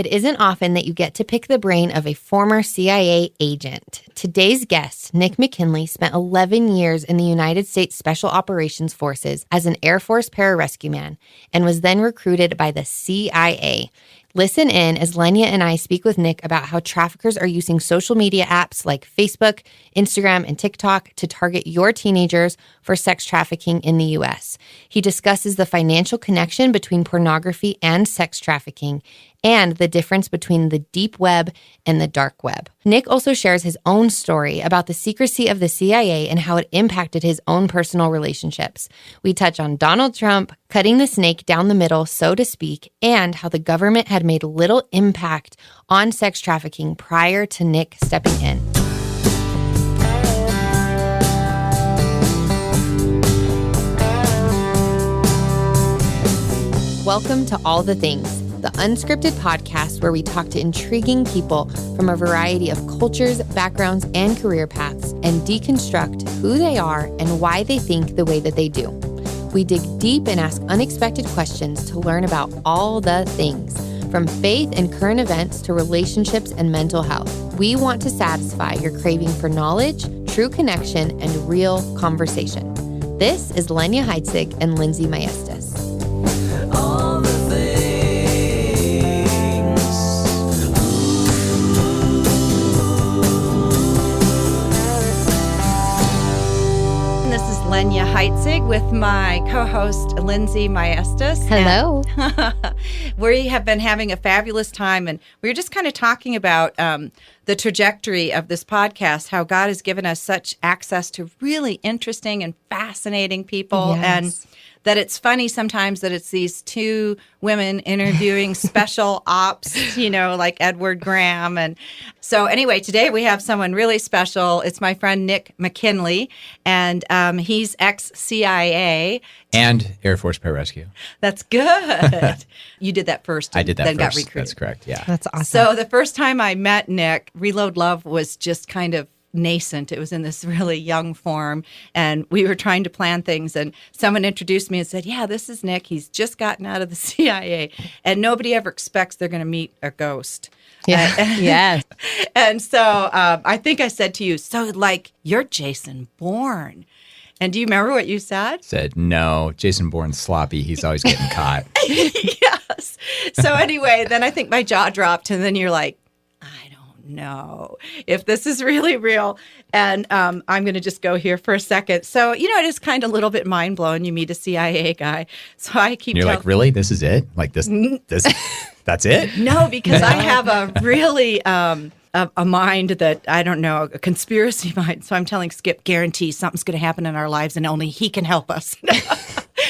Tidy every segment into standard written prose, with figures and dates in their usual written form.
It isn't often that you get to pick the brain of a former CIA agent. Today's guest, Nic McKinley, spent 11 years in the United States Special Operations Forces as an Air Force Pararescue man and was then recruited by the CIA. Listen in as Lenya and I speak with Nic about how traffickers are using social media apps like Facebook, Instagram, and TikTok to target your teenagers for sex trafficking in the U.S. He discusses the financial connection between pornography and sex trafficking and the difference between the deep web and the dark web. Nic also shares his own story about the secrecy of the CIA and how it impacted his own personal relationships. We touch on Donald Trump, cutting the snake down the middle, so to speak, and how the government had made little impact on sex trafficking prior to Nic stepping in. Welcome to All the Things, the unscripted podcast where we talk to intriguing people from a variety of cultures, backgrounds, and career paths and deconstruct who they are and why they think the way that they do. We dig deep and ask unexpected questions to learn about all the things, from faith and current events to relationships and mental health. We want to satisfy your craving for knowledge, true connection, and real conversation. This is Lenya Heitzig and Lindsay Maestas. Lenya Heitzig with my co-host Lindsay Maestas. Hello. We have been having a fabulous time, and we were just kind of talking about the trajectory of this podcast, how God has given us such access to really interesting and fascinating people, Yes. and that it's funny sometimes that it's these two women interviewing special ops, like Edward Graham. And so anyway, today we have someone really special. It's my friend Nic McKinley, and he's ex-CIA. And Air Force Pararescue. That's good. You did that first. I did that then first. Got recruited. That's correct, yeah. That's awesome. So the first time I met Nic, Reload Love was just kind of nascent. It was in this really young form, and we were trying to plan things, and someone introduced me and said, yeah, this is Nic. He's just gotten out of the CIA, and nobody ever expects they're going to meet a ghost. Yeah. Yes. And so I think I said to you, so like, you're Jason Bourne. And do you remember what you said? Said, no, Jason Bourne's sloppy. He's always getting caught. Yes. So anyway, then I think my jaw dropped, and then you're like, no, if this is really real. And I'm going to just go here for a second. So, it is kind of a little bit mind blowing. You meet a CIA guy. So I keep You're like, really? This is it? Like this, that's it? No, because I have a really, a mind that, I don't know, a conspiracy mind. So I'm telling Skip, guarantee something's going to happen in our lives and only he can help us.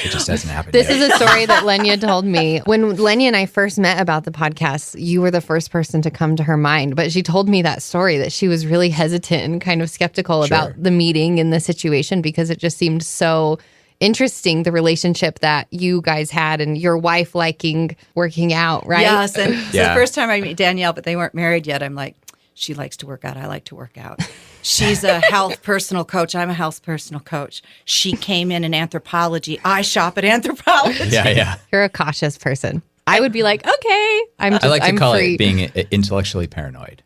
It just hasn't happened This yet. is a story that Lenya told me. When Lenya and I first met about the podcast, you were the first person to come to her mind. But she told me that story, that she was really hesitant and kind of skeptical about the meeting and the situation because it just seemed so interesting, the relationship that you guys had and your wife liking working out, right? Yes. And so the first time I meet Danielle, but they weren't married yet, I'm like, she likes to work out. I like to work out. She's a health personal coach. I'm a health personal coach. She came in anthropology. I shop at anthropology. Yeah. You're a cautious person. I would be like, okay, I like to I'm call free. it being intellectually paranoid.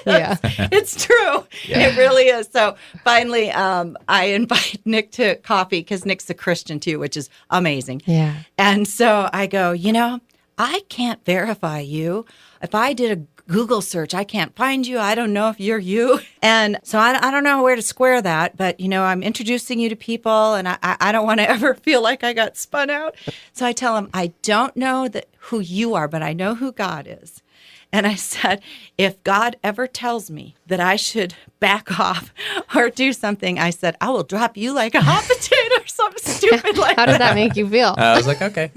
Yeah. It's true. Yeah. It really is. So finally, I invite Nic to coffee because Nic's a Christian too, which is amazing. Yeah. And so I go, I can't verify you. If I did a Google search, I can't find you. I don't know if you're you. And so I don't know where to square that. But, I'm introducing you to people, and I don't want to ever feel like I got spun out. So I tell him, I don't know who you are, but I know who God is. And I said, if God ever tells me that I should back off or do something, I said, I will drop you like a hot potato or something stupid like How that. did that make you feel? I was like, okay.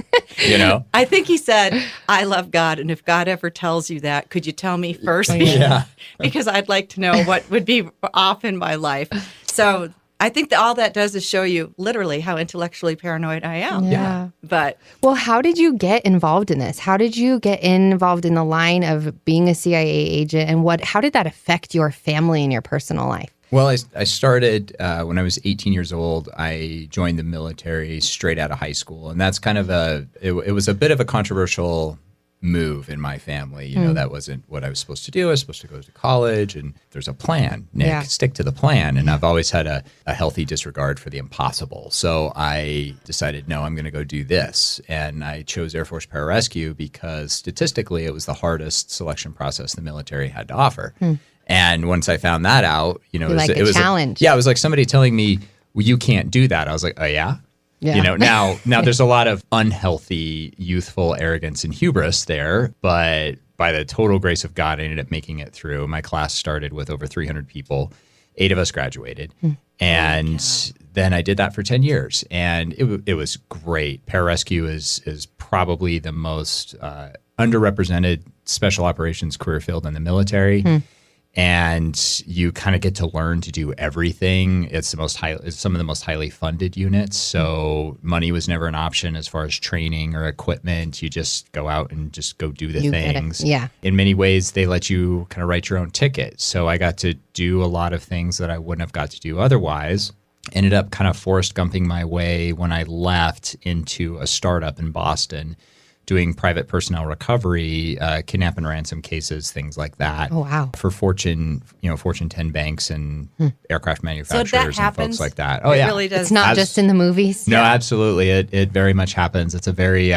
I think he said, I love God. And if God ever tells you that, could you tell me first? Yeah. Because I'd like to know what would be off in my life. So I think that all that does is show you literally how intellectually paranoid I am. Yeah. But Well, how did you get involved in this? How did you get involved in the line of being a CIA agent, and how did that affect your family and your personal life? Well, I started when I was 18 years old. I joined the military straight out of high school. And that's kind of it was a bit of a controversial move in my family. That wasn't what I was supposed to do. I was supposed to go to college, and there's a plan, Nick. Stick to the plan. And I've always had a healthy disregard for the impossible. So I decided, no, I'm going to go do this. And I chose Air Force Pararescue because statistically it was the hardest selection process the military had to offer. And once I found that out, it was a challenge. It was like somebody telling me, well, you can't do that. I was like, oh, yeah? Yeah. Now there's a lot of unhealthy, youthful arrogance and hubris there, but by the total grace of God, I ended up making it through. My class started with over 300 people. 8 of us graduated. And then I did that for 10 years. And it was great. Pararescue is probably the most underrepresented special operations career field in the military. And you kind of get to learn to do everything. It's some of the most highly funded units. So money was never an option as far as training or equipment. You just go out and just go do the things. Yeah. In many ways, they let you kind of write your own ticket. So I got to do a lot of things that I wouldn't have got to do otherwise. Ended up kind of Forrest Gumping my way when I left into a startup in Boston, doing private personnel recovery, kidnap and ransom cases, things like that. Oh, wow. For Fortune 10 banks and aircraft manufacturers and folks like that. Oh, yeah. It really does. It's not just in the movies. No, absolutely. It very much happens. It's a very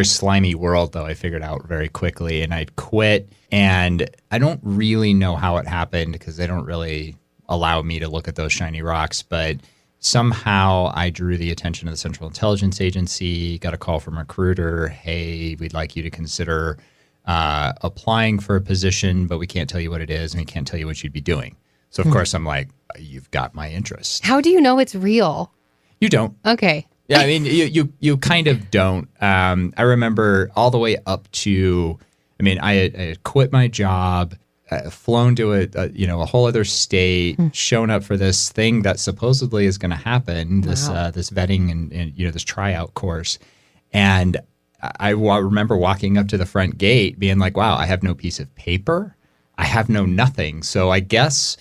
slimy world, though. I figured out very quickly, and I'd quit. And I don't really know how it happened because they don't really allow me to look at those shiny rocks, but somehow I drew the attention of the Central Intelligence Agency, got a call from a recruiter. Hey, we'd like you to consider applying for a position, but we can't tell you what it is and we can't tell you what you'd be doing. So, of course, I'm like, you've got my interest. How do you know it's real? You don't. Okay. Yeah, I mean, you kind of don't. I remember all the way up to, I had quit my job, flown to a whole other state, shown up for this thing that supposedly is going to happen, this vetting and this tryout course. And I remember walking up to the front gate being like, wow, I have no piece of paper. I have no nothing. So I guess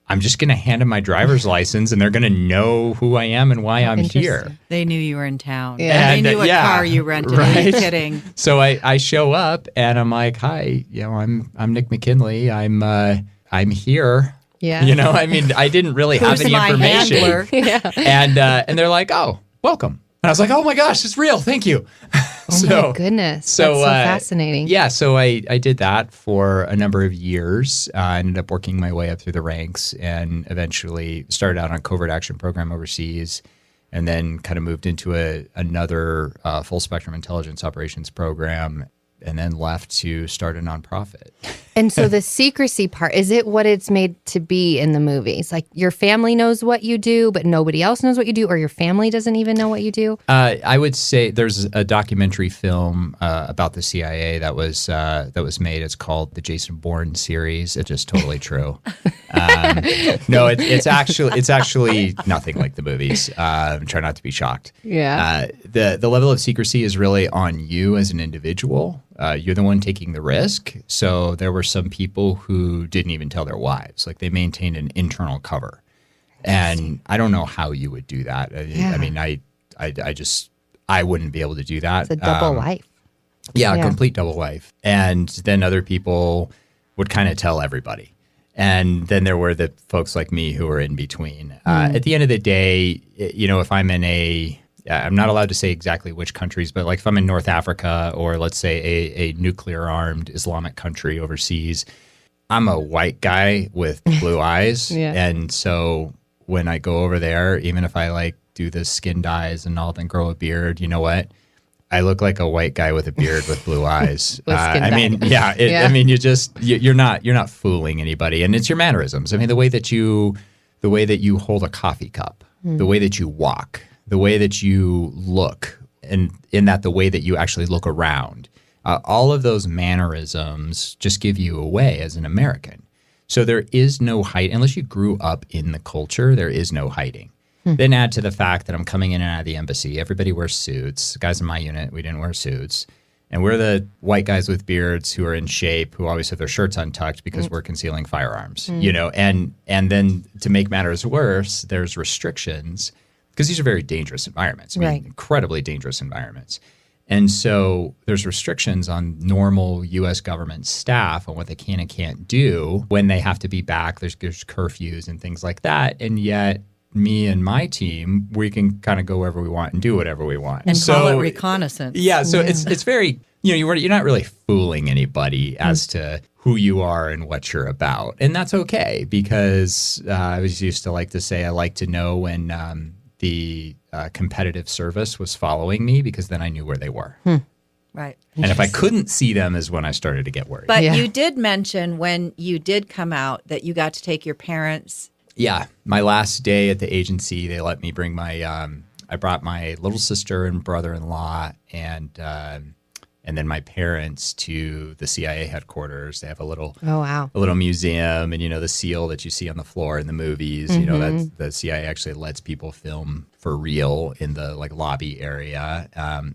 I'm just going to hand them my driver's license and they're going to know who I am and why I'm here. They knew you were in town. Yeah. And they knew what car you rented. Right? Are you kidding? So I show up and I'm like, hi, I'm Nic McKinley. I'm here. Yeah. I didn't really have any information. Yeah. And they're like, oh, welcome. And I was like, oh my gosh, it's real. Thank you. Oh my goodness. That's so fascinating. Yeah. So I did that for a number of years. I ended up working my way up through the ranks and eventually started out on a covert action program overseas and then kind of moved into another full spectrum intelligence operations program and then left to start a nonprofit. And so the secrecy part, is it what it's made to be in the movies? Like your family knows what you do, but nobody else knows what you do, or your family doesn't even know what you do? I would say there's a documentary film about the CIA that was made. It's called the Jason Bourne series. It's just totally true. No, it's actually nothing like the movies. Try not to be shocked. Yeah. The level of secrecy is really on you as an individual. You're the one taking the risk. So there were some people who didn't even tell their wives. Like they maintained an internal cover. And I don't know how you would do that. I wouldn't be able to do that. It's a double life. Yeah, a complete double life. And then other people would kind of tell everybody. And then there were the folks like me who were in between. At the end of the day, if I'm in I'm not allowed to say exactly which countries, but like if I'm in North Africa or let's say a nuclear-armed Islamic country overseas, I'm a white guy with blue eyes. Yeah. And so when I go over there, even if I do the skin dyes and all, then grow a beard, you know what? I look like a white guy with a beard with blue eyes. You're not fooling anybody, and it's your mannerisms. The way that you hold a coffee cup, the way that you walk, the way that you look, and in that the way that you actually look around, all of those mannerisms just give you away as an American. So there is no hiding unless you grew up in the culture. There is no hiding. Then add to the fact that I'm coming in and out of the embassy. Everybody wears suits. The guys in my unit, we didn't wear suits. And we're the white guys with beards who are in shape, who always have their shirts untucked because we're concealing firearms, and then to make matters worse, there's restrictions because these are very dangerous environments. Right. Incredibly dangerous environments. And so there's restrictions on normal U.S. government staff on what they can and can't do when they have to be back. There's curfews and things like that. And yet me and my team, we can kind of go wherever we want and do whatever we want. And call it reconnaissance. Yeah. So it's very, you're not really fooling anybody as to who you are and what you're about. And that's okay, because I was used to like to say I like to know when the competitive service was following me, because then I knew where they were. Right. And if I couldn't see them is when I started to get worried. But you did mention when you did come out that you got to take your parents. Yeah. My last day at the agency, they let me bring I brought my little sister and brother-in-law and then my parents to the CIA headquarters. They have a little museum, and the seal that you see on the floor in the movies. That's the CIA actually lets people film for real in the lobby area,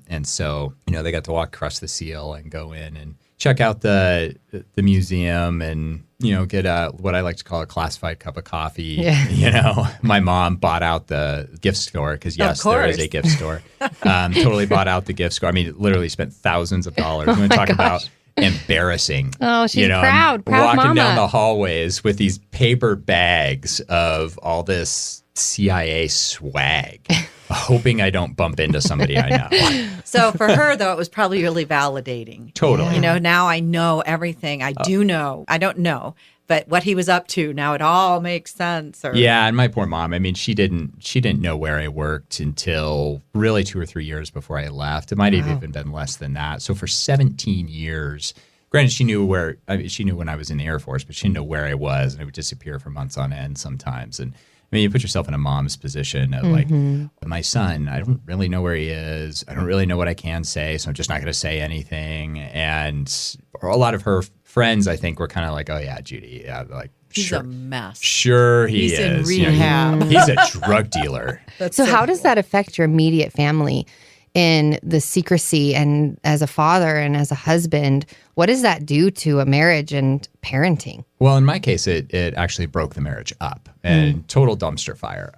and so they got to walk across the seal and go in and check out the museum and get what I like to call a classified cup of coffee. Yeah. My mom bought out the gift store, because yes, there is a gift store. Totally bought out the gift store. I mean, literally spent thousands of dollars. I'm going to talk about embarrassing. Oh, she's proud walking mama. Down the hallways with these paper bags of all this CIA swag, hoping I don't bump into somebody I know. So for her, though, it was probably really validating. Totally. Now I know everything. I do know. I don't know. But what he was up to, now it all makes sense. Yeah, and my poor mom, I mean, she didn't know where I worked until really 2 or 3 years before I left. It might have even been less than that. So for 17 years, granted, she knew when I was in the Air Force, but she didn't know where I was, and I would disappear for months on end sometimes. And I mean, you put yourself in a mom's position of my son, I don't really know where he is. I don't really know what I can say, so I'm just not going to say anything. And a lot of her friends, I think, were kind of like, oh, yeah, Judy, he's sure. a mess. Sure he he's is. in rehab. He's a drug dealer. So how does that affect your immediate family in the secrecy, and as a father and as a husband? What does that do to a marriage and parenting? Well, in my case, it actually broke the marriage up, and total dumpster fire,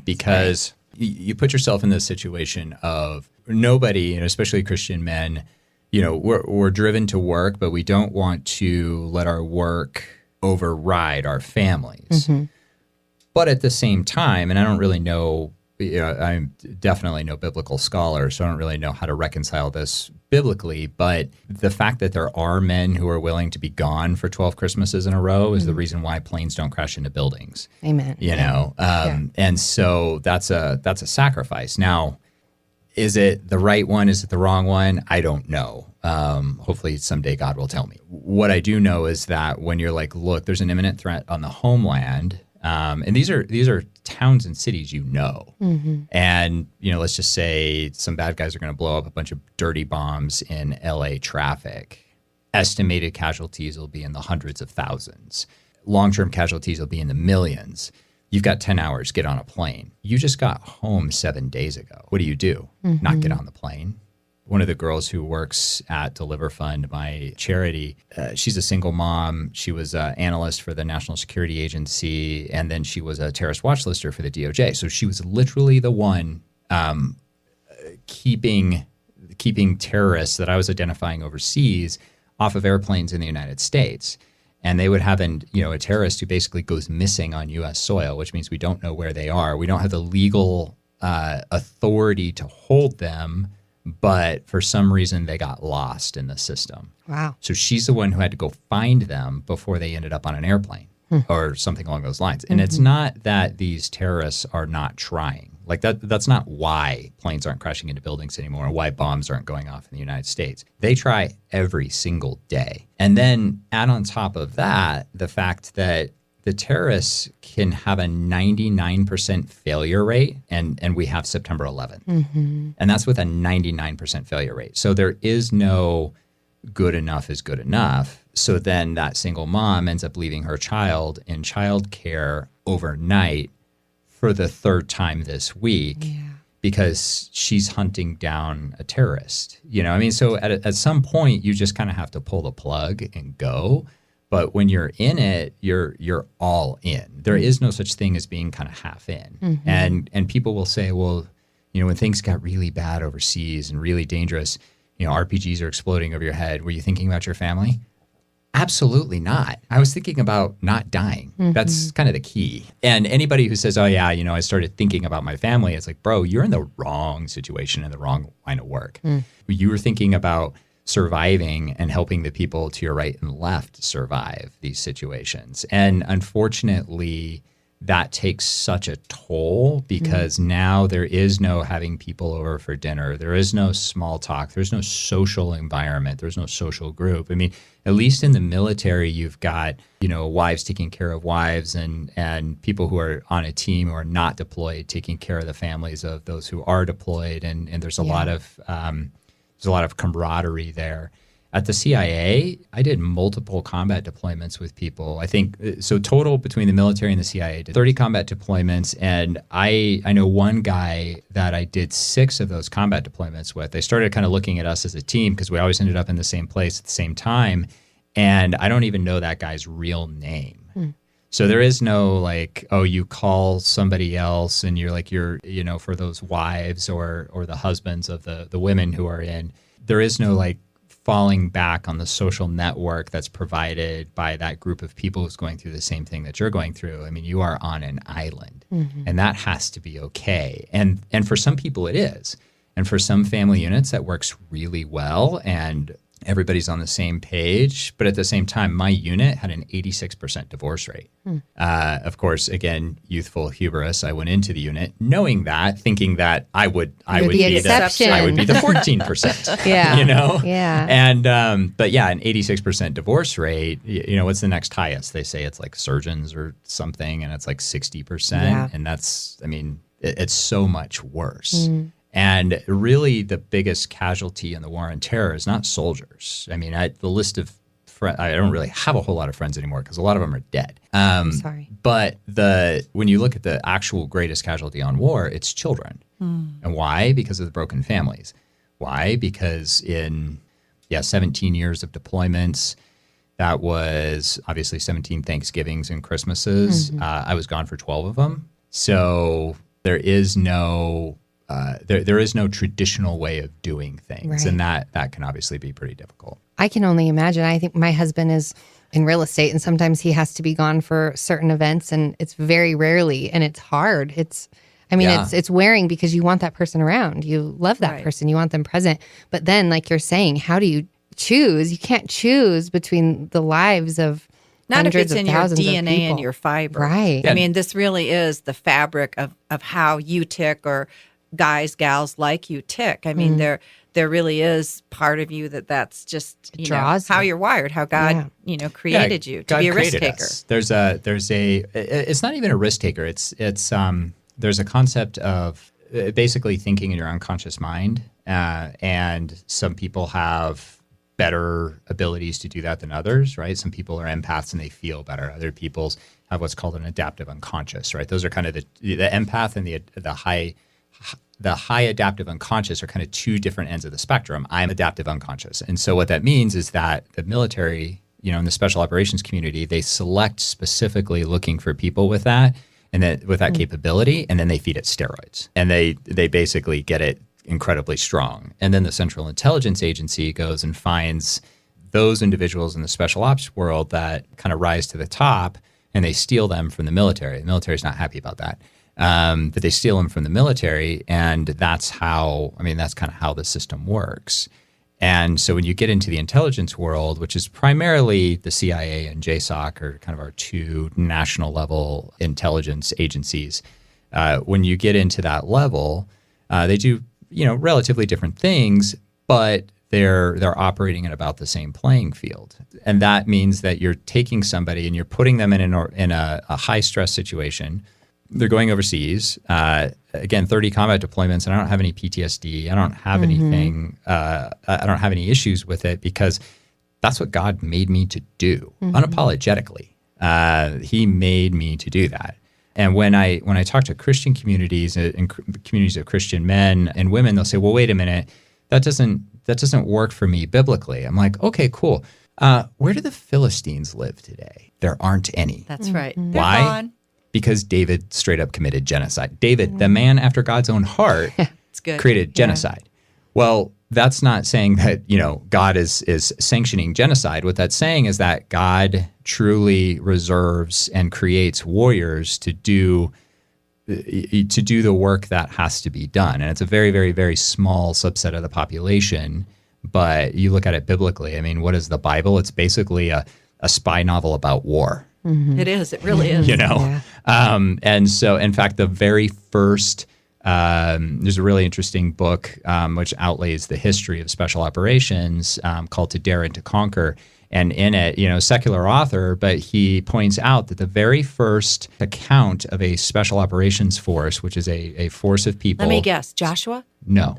because you put yourself in this situation of nobody, especially Christian men, we're driven to work, but we don't want to let our work override our families. But at the same time, and I don't really know, I'm definitely no biblical scholar, so I don't really know how to reconcile this biblically, but the fact that there are men who are willing to be gone for 12 Christmases in a row is the reason why planes don't crash into buildings. Amen. And so that's a sacrifice. Now, is it the right one? Is it the wrong one? I don't know. Hopefully someday God will tell me. What I do know is that when you're like, look, there's an imminent threat on the homeland, and these are towns and cities, and let's just say some bad guys are going to blow up a bunch of dirty bombs in LA traffic. Estimated casualties will be in the hundreds of thousands. Long-term casualties will be in the millions. You've got 10 hours, get on a plane. You just got home 7 days ago. What do? Not get on the plane. One of the girls who works at Deliver Fund, my charity, she's a single mom. She was an analyst for the National Security Agency, and then she was a terrorist watch lister for the DOJ. So she was literally the one keeping terrorists that I was identifying overseas off of airplanes in the United States. And they would have a terrorist who basically goes missing on U.S. soil, which means we don't know where they are. We don't have the legal authority to hold them, but for some reason they got lost in the system. Wow. So she's the one who had to go find them before they ended up on an airplane or something along those lines. And it's not that these terrorists are not trying. Like that's not why planes aren't crashing into buildings anymore, or why bombs aren't going off in the United States. They try every single day. And then add on top of that the fact that the terrorists can have a 99% failure rate, and we have September 11th. And that's with a 99% failure rate. So there is no good enough is good enough. So then that single mom ends up leaving her child in childcare overnight for the third time this week because she's hunting down a terrorist. So at some point, you just kind of have to pull the plug and go. But when you're in it, you're all in. There is no such thing as being kind of half in. And people will say, well, when things got really bad overseas and really dangerous, RPGs are exploding over your head. Were you thinking about your family? Absolutely not. I was thinking about not dying. That's kind of the key. And anybody who says, oh yeah, I started thinking about my family, it's like, bro, you're in the wrong situation and the wrong line of work. You were thinking about surviving and helping the people to your right and left survive these situations. And unfortunately, that takes such a toll because now there is no having people over for dinner. There is no small talk. There's no social environment. There's no social group. I mean, at least in the military, you've got, wives taking care of wives and people who are on a team who are not deployed taking care of the families of those who are deployed. And there's a lot of camaraderie there. At the CIA, I did multiple combat deployments with people. I think, so total between the military and the CIA, I did 30 combat deployments. And I know one guy that I did 6 of those combat deployments with. They started kind of looking at us as a team because we always ended up in the same place at the same time. And I don't even know that guy's real name. So there is no like, oh, you call somebody else and you're for those wives or the husbands of the women who are in, there is no like, falling back on the social network that's provided by that group of people who's going through the same thing that you're going through. I mean, you are on an island and that has to be okay. And for some people it is. And for some family units that works really well and everybody's on the same page. But at the same time, my unit had an 86% divorce rate. Of course, again, youthful hubris. I went into the unit knowing that, thinking that I would be the 14%. Yeah. Yeah. And but yeah, an 86% divorce rate. What's the next highest? They say it's like surgeons or something, and it's like 60%. Yeah. And that's, it's so much worse. And really, the biggest casualty in the war on terror is not soldiers. The list of friends, I don't really have a whole lot of friends anymore because a lot of them are dead. Sorry. But when you look at the actual greatest casualty on war, it's children. And why? Because of the broken families. Why? Because in 17 years of deployments, that was obviously 17 Thanksgivings and Christmases. I was gone for 12 of them. So there is no... there is no traditional way of doing things, and that can obviously be pretty difficult. I can only imagine. I think my husband is in real estate, and sometimes he has to be gone for certain events, and it's very rarely, and it's hard. It's wearing because you want that person around. You love that person. You want them present. But then, like you're saying, how do you choose? You can't choose between the lives of not if it's in your DNA and your fiber. Right. Yeah. This really is the fabric of how you tick, or guys, gals like you tick. There really is part of you that's just how you're wired, how God created you to be a risk taker. It's not even a risk taker. It's there's a concept of basically thinking in your unconscious mind, and some people have better abilities to do that than others, right? Some people are empaths and they feel better. Other people have what's called an adaptive unconscious, right? Those are kind of the empath and the high adaptive unconscious are kind of two different ends of the spectrum. I'm adaptive unconscious. And so what that means is that the military, in the special operations community, they select specifically looking for people with that and with that capability, and then they feed it steroids. And they basically get it incredibly strong. And then the Central Intelligence Agency goes and finds those individuals in the special ops world that kind of rise to the top, and they steal them from the military. The military's not happy about that. But they steal them from the military, and that's kind of how the system works. And so when you get into the intelligence world, which is primarily the CIA and JSOC, are kind of our two national level intelligence agencies, when you get into that level, they do relatively different things, but they're operating at about the same playing field. And that means that you're taking somebody and you're putting them in a high stress situation. They're going overseas. Again, 30 combat deployments, and I don't have any PTSD. I don't have anything. I don't have any issues with it because that's what God made me to do, unapologetically. He made me to do that. And when I talk to Christian communities and communities of Christian men and women, they'll say, "Well, wait a minute, that doesn't work for me biblically." I'm like, "Okay, cool. Where do the Philistines live today? There aren't any." That's right. Why? Because David straight up committed genocide. David, the man after God's own heart, It's good. created genocide. Well, that's not saying that, God is sanctioning genocide. What that's saying is that God truly reserves and creates warriors to do the work that has to be done. And it's a very, very, very small subset of the population. But you look at it biblically. I mean, what is the Bible? It's basically a spy novel about war. Mm-hmm. It is. It really is. And so, in fact, the very first, there's a really interesting book which outlays the history of special operations called To Dare and to Conquer. And in it, secular author, but he points out that the very first account of a special operations force, which is a force of people. Let me guess, Joshua? No.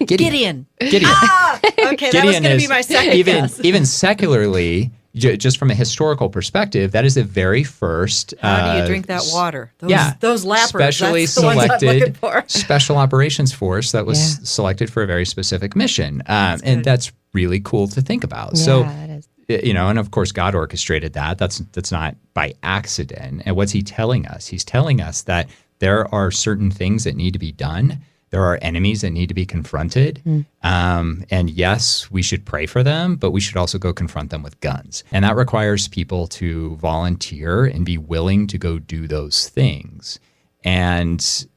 Gideon. Okay, Gideon that was going to be my second guess. Even secularly, just from a historical perspective, that is the very first. How do you drink that water? Those lappers. Specially that's the ones I'm looking for. Special operations force that was selected for a very specific mission, and that's really cool to think about. Yeah, so, that is. and of course, God orchestrated that. That's not by accident. And what's He telling us? He's telling us that there are certain things that need to be done. There are enemies that need to be confronted. And yes, we should pray for them, but we should also go confront them with guns. And that requires people to volunteer and be willing to go do those things. And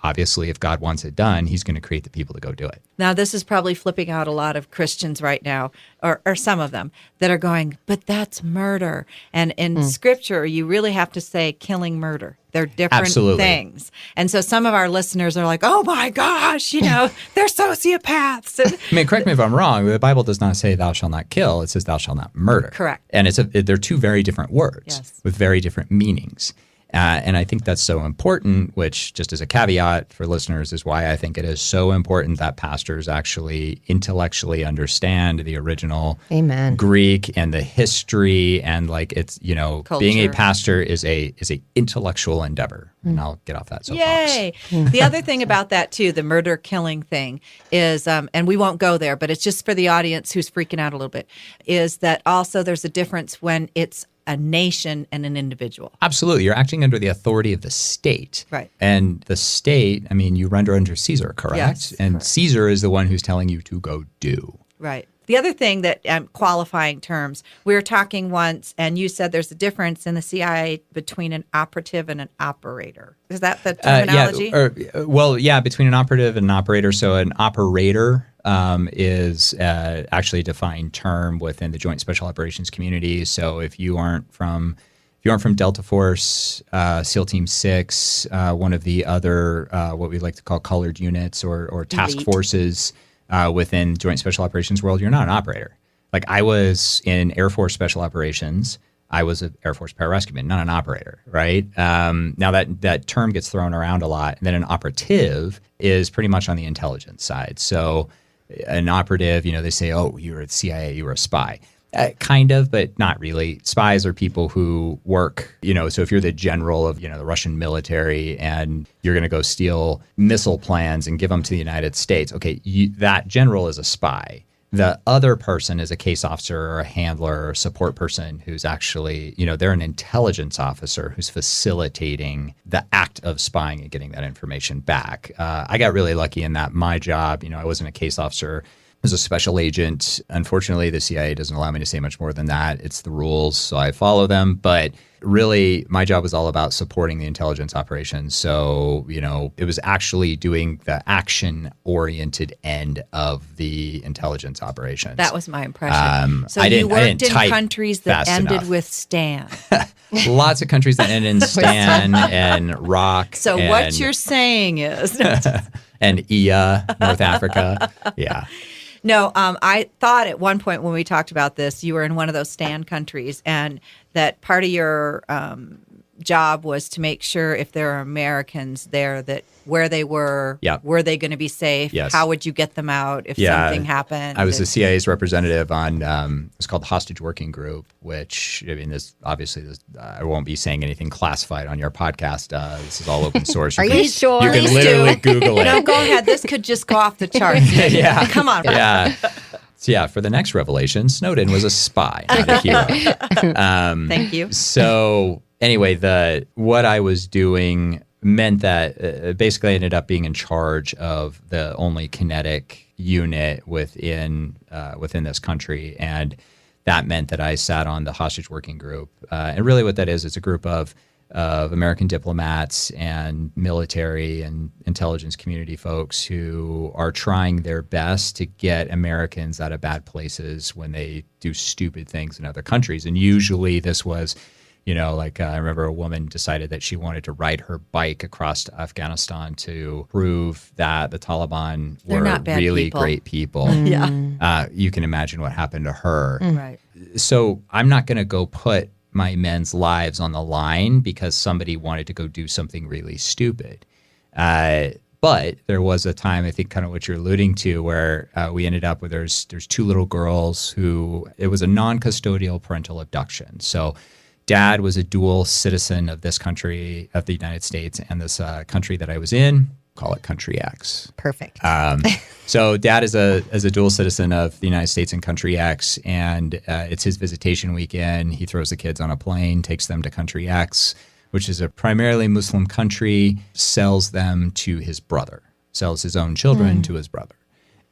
obviously, if God wants it done, He's going to create the people to go do it. Now, this is probably flipping out a lot of Christians right now, or some of them, that are going, but that's murder. And in Scripture, you really have to say killing, murder. They're different things. And so some of our listeners are like, oh my gosh, they're sociopaths. I mean, correct me if I'm wrong. The Bible does not say thou shalt not kill. It says thou shalt not murder. Correct. And they're two very different words with very different meanings. And I think that's so important, which just as a caveat for listeners is why I think it is so important that pastors actually intellectually understand the original Greek and the history and it's, culture. Being a pastor is a intellectual endeavor. And I'll get off that soapbox. Yay. The other thing about that too, the murder killing thing is, and we won't go there, but it's just for the audience who's freaking out a little bit, is that also there's a difference when it's a nation and an individual. Absolutely. You're acting under the authority of the state. Right. And the state, I mean, you render under Caesar, correct? Yes, and correct. Caesar is the one who's telling you to go do. Right. The other thing that qualifying terms, we were talking once, and you said there's a difference in the CIA between an operative and an operator. Is that the terminology? Between an operative and an operator. So an operator is actually a defined term within the Joint Special Operations community. So if you aren't from Delta Force, SEAL Team 6, one of the other what we like to call colored units or task Elite. Forces within Joint Special Operations world, you're not an operator. Like I was in Air Force Special Operations. I was an Air Force Pararescue, not an operator, right? Now that term gets thrown around a lot. And then an operative is pretty much on the intelligence side. So an operative, they say, oh, you were at CIA, you were a spy. Kind of, but not really. Spies are people who work, so if you're the general of, the Russian military and you're going to go steal missile plans and give them to the United States, okay, that general is a spy. The other person is a case officer or a handler or a support person who's actually, they're an intelligence officer who's facilitating the act of spying and getting that information back. I got really lucky in that my job, I wasn't a case officer. I was a special agent. Unfortunately, the CIA doesn't allow me to say much more than that. It's the rules, so I follow them. But really, my job was all about supporting the intelligence operations. So, it was actually doing the action-oriented end of the intelligence operations. That was my impression. So you worked in countries that ended with Stan. Lots of countries that ended in Stan and Rock. So what you're saying is... and IA, North Africa. Yeah. No, I thought at one point when we talked about this, you were in one of those Stan countries, and that part of your job was to make sure if there are Americans there that where they were, were they going to be safe? Yes. How would you get them out if something happened? I was the CIA's representative on, it's called the Hostage Working Group, which, I mean, I won't be saying anything classified on your podcast. This is all open source. Are you sure? You can literally Google it. No, go ahead. This could just go off the charts. Yeah. Come on. Yeah. So yeah, for the next revelation, Snowden was a spy, not a hero. Thank you. So anyway, what I was doing meant that basically I ended up being in charge of the only kinetic unit within this country. And that meant that I sat on the hostage working group. And really what that is, it's a group of American diplomats and military and intelligence community folks who are trying their best to get Americans out of bad places when they do stupid things in other countries. And usually this was, I remember a woman decided that she wanted to ride her bike across to Afghanistan to prove that the Taliban They're were not bad really people. great people. Yeah. You can imagine what happened to her. Right. So I'm not going to go put my men's lives on the line because somebody wanted to go do something really stupid. But there was a time, I think kind of what you're alluding to, where we ended up with there's two little girls who, it was a non-custodial parental abduction. So dad was a dual citizen of this country, of the United States, and this country that I was in. Call it Country X. Perfect. So dad is a dual citizen of the United States and Country X, and it's his visitation weekend. He throws the kids on a plane, takes them to Country X, which is a primarily Muslim country, sells them to his brother, sells his own children to his brother.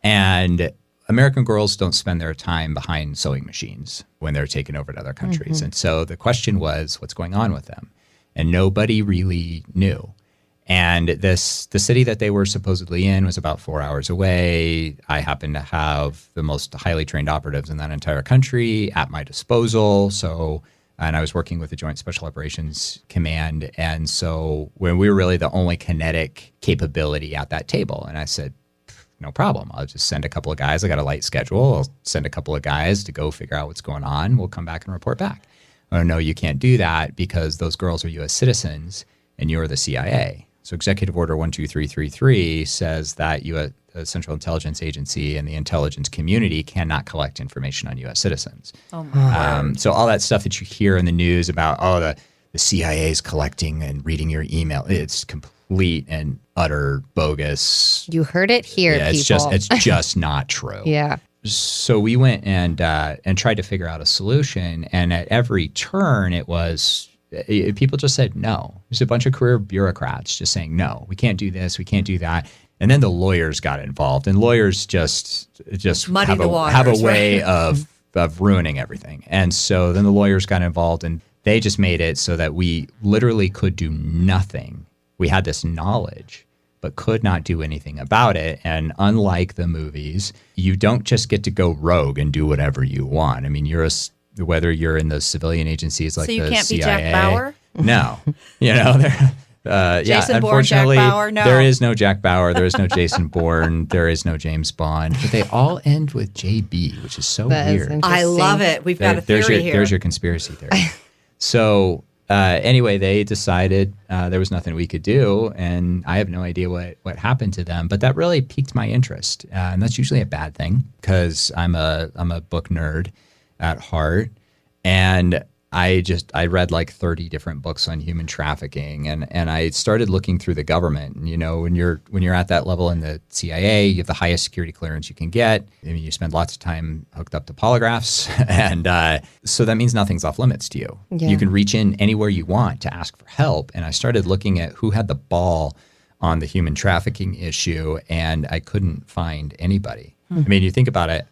And American girls don't spend their time behind sewing machines when they're taken over to other countries. And so the question was, what's going on with them? And nobody really knew. And the city that they were supposedly in was about 4 hours away. I happened to have the most highly trained operatives in that entire country at my disposal. And I was working with the Joint Special Operations Command. And so when we were really the only kinetic capability at that table, and I said, no problem. I'll just send a couple of guys. I got a light schedule. I'll send a couple of guys to go figure out what's going on. We'll come back and report back. Oh, no, you can't do that because those girls are U.S. citizens and you're the CIA. So Executive Order 12333 says that the Central Intelligence Agency and the intelligence community cannot collect information on U.S. citizens. Oh my word. So all that stuff that you hear in the news about, the CIA is collecting and reading your email, it's complete and utter bogus. You heard it here, people. It's just not true. Yeah. So we went and tried to figure out a solution, and at every turn people just said no. There's a bunch of career bureaucrats just saying, no, we can't do this, we can't do that. And then the lawyers got involved, and lawyers just Muddy the waters, have a way of ruining everything. And so then the lawyers got involved, and they just made it so that we literally could do nothing. We had this knowledge, but could not do anything about it. And unlike the movies, you don't just get to go rogue and do whatever you want. I mean, whether you're in the civilian agencies like the CIA. So you can't be Jack Bauer? No. Jason Bourne, unfortunately, Jack Bauer, no. there is no Jack Bauer. There is no Jason Bourne. There is no James Bond. But they all end with JB, which is so That is weird. interesting. I love it. We've got a theory here. There's your conspiracy theory. So anyway, they decided there was nothing we could do, and I have no idea what happened to them. But that really piqued my interest, and that's usually a bad thing because I'm a book nerd at heart, and I read like 30 different books on human trafficking, and I started looking through the government. And, when you're at that level in the CIA, you have the highest security clearance you can get. I mean, you spend lots of time hooked up to polygraphs, and so that means nothing's off limits to you. Yeah. You can reach in anywhere you want to ask for help. And I started looking at who had the ball on the human trafficking issue, and I couldn't find anybody. I mean, you think about it.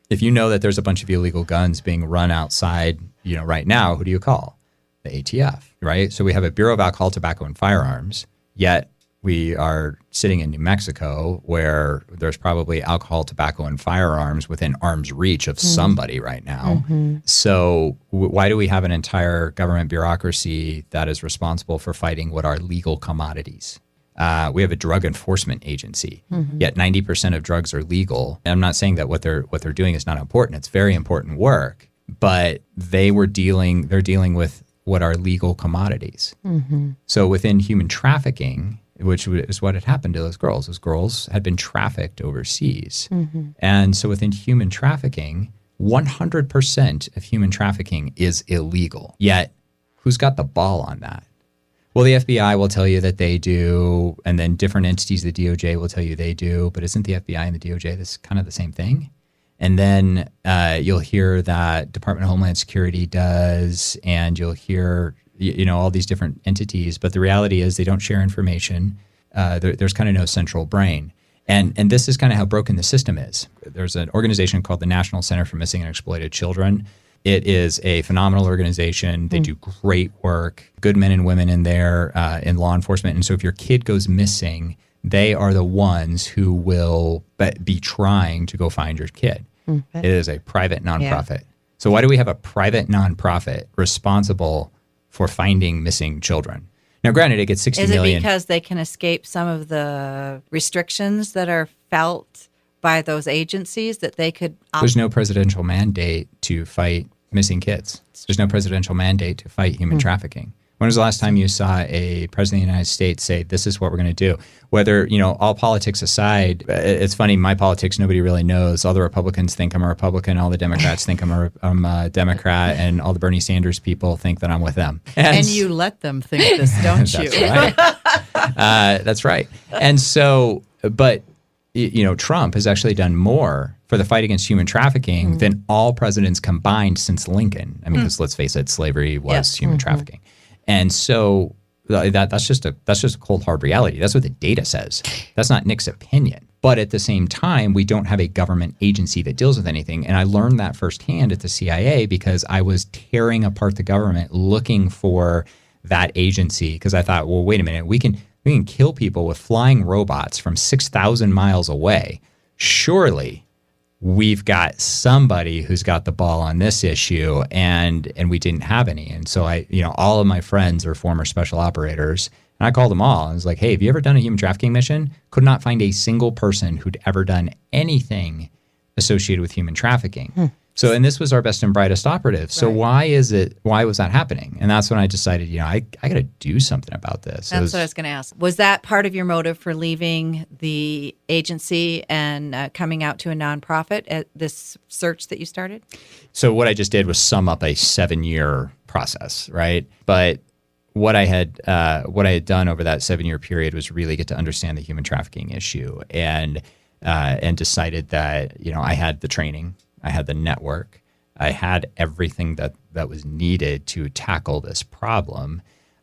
If you know that there's a bunch of illegal guns being run outside, right now, who do you call? The ATF, right? So we have a Bureau of Alcohol, Tobacco, and Firearms, yet we are sitting in New Mexico where there's probably alcohol, tobacco, and firearms within arm's reach of somebody right now. So why do we have an entire government bureaucracy that is responsible for fighting what are legal commodities? We have a drug enforcement agency, yet 90% of drugs are legal. And I'm not saying that what they're doing is not important. It's very important work, but they're dealing with what are legal commodities. So within human trafficking, which is what had happened to those girls had been trafficked overseas. And so within human trafficking, 100% of human trafficking is illegal. Yet who's got the ball on that? Well, the FBI will tell you that they do, and then different entities, the DOJ will tell you they do, but isn't the FBI and the DOJ this kind of the same thing? And then you'll hear that Department of Homeland Security does, and you'll hear, all these different entities, but the reality is they don't share information. There's kind of no central brain. And this is kind of how broken the system is. There's an organization called the National Center for Missing and Exploited Children. It is a phenomenal organization. They do great work, good men and women in there in law enforcement. And so if your kid goes missing, they are the ones who will be trying to go find your kid. It is a private nonprofit. Yeah. So why do we have a private nonprofit responsible for finding missing children? Now, granted, it gets 60 million. Is it because they can escape some of the restrictions that are felt by those agencies that they could... There's no presidential mandate to fight missing kids. There's no presidential mandate to fight human trafficking. When was the last time you saw a president of the United States say, this is what we're going to do? Whether, all politics aside, it's funny, my politics, nobody really knows. All the Republicans think I'm a Republican. All the Democrats think I'm a Democrat. And all the Bernie Sanders people think that I'm with them. And you let them think this, don't you? That's right. That's right. And so, but, Trump has actually done more for the fight against human trafficking than all presidents combined since Lincoln. I mean, because let's face it, slavery was human trafficking. And so that's just a cold, hard reality. That's what the data says. That's not Nick's opinion. But at the same time, we don't have a government agency that deals with anything. And I learned that firsthand at the CIA because I was tearing apart the government looking for that agency because I thought, well, wait a minute, we can kill people with flying robots from 6,000 miles away. Surely we've got somebody who's got the ball on this issue, and we didn't have any. And so all of my friends are former special operators, and I called them all. I was like, hey, have you ever done a human trafficking mission? Could not find a single person who'd ever done anything associated with human trafficking. So, and this was our best and brightest operative. So why was that happening? And that's when I decided, I got to do something about this. That's what I was going to ask. Was that part of your motive for leaving the agency and coming out to a nonprofit at this search that you started? So what I just did was sum up a 7-year process, right? But what I had done over that 7-year period was really get to understand the human trafficking issue and decided that, I had the training, I had the network, I had everything that was needed to tackle this problem.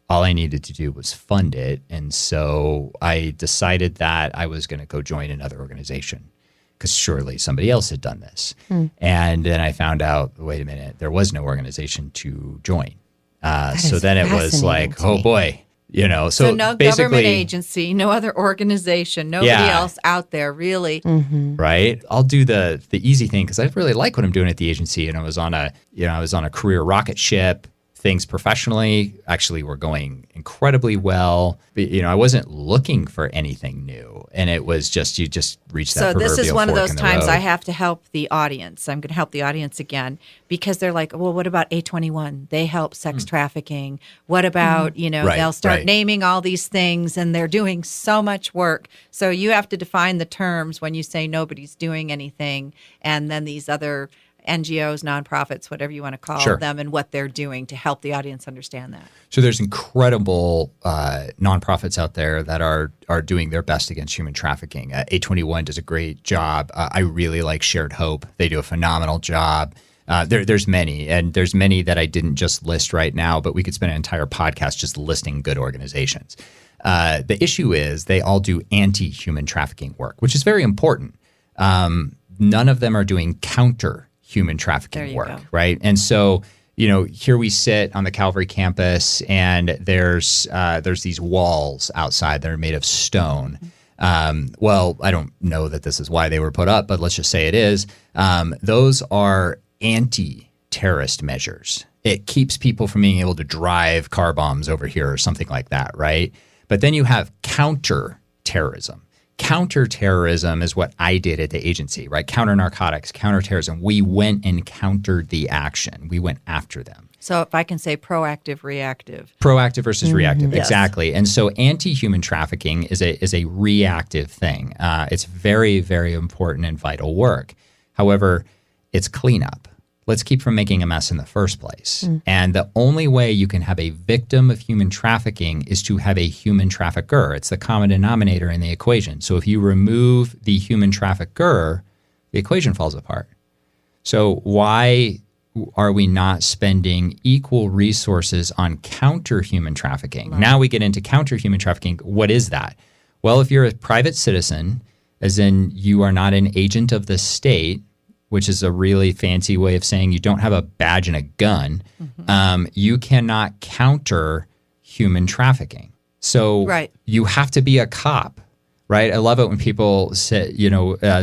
All I needed to do was fund it. And so I decided that I was going to go join another organization because surely somebody else had done this. And then I found out, wait a minute, there was no organization to join. So then it was like, oh boy. So no basically, government agency, no other organization, nobody else out there really. Right. I'll do the easy thing because I really like what I'm doing at the agency. And I was on a career rocket ship. Things professionally actually were going incredibly well. But, I wasn't looking for anything new. And it was you just reached that proverbial fork in the road. So this is one of those times I have to help the audience. I'm going to help the audience again because they're like, well, what about A21? They help sex trafficking. What about, they'll start naming all these things and they're doing so much work. So you have to define the terms when you say nobody's doing anything and then these other NGOs, nonprofits, whatever you want to call them, and what they're doing to help the audience understand that. So there's incredible nonprofits out there that are doing their best against human trafficking. A21 does a great job. I really like Shared Hope. They do a phenomenal job. There's many, and there's many that I didn't just list right now, but we could spend an entire podcast just listing good organizations. The issue is they all do anti-human trafficking work, which is very important. None of them are doing counter-human trafficking work, right? And so, here we sit on the Calvary campus, and there's these walls outside that are made of stone. Well, I don't know that this is why they were put up, but let's just say it is. Those are anti-terrorist measures. It keeps people from being able to drive car bombs over here or something like that, right? But then you have counter-terrorism. Counterterrorism is what I did at the agency, right? Counter narcotics, counterterrorism. We went and countered the action. We went after them. So if I can say proactive, reactive. Proactive versus reactive, exactly. And so anti-human trafficking is a reactive thing. It's very, very important and vital work. However, it's cleanup. Let's keep from making a mess in the first place. And the only way you can have a victim of human trafficking is to have a human trafficker. It's the common denominator in the equation. So if you remove the human trafficker, the equation falls apart. So why are we not spending equal resources on counter human trafficking? Right. Now we get into counter human trafficking. What is that? Well, if you're a private citizen, as in you are not an agent of the state, which is a really fancy way of saying you don't have a badge and a gun, you cannot counter human trafficking. So you have to be a cop, right? I love it when people say,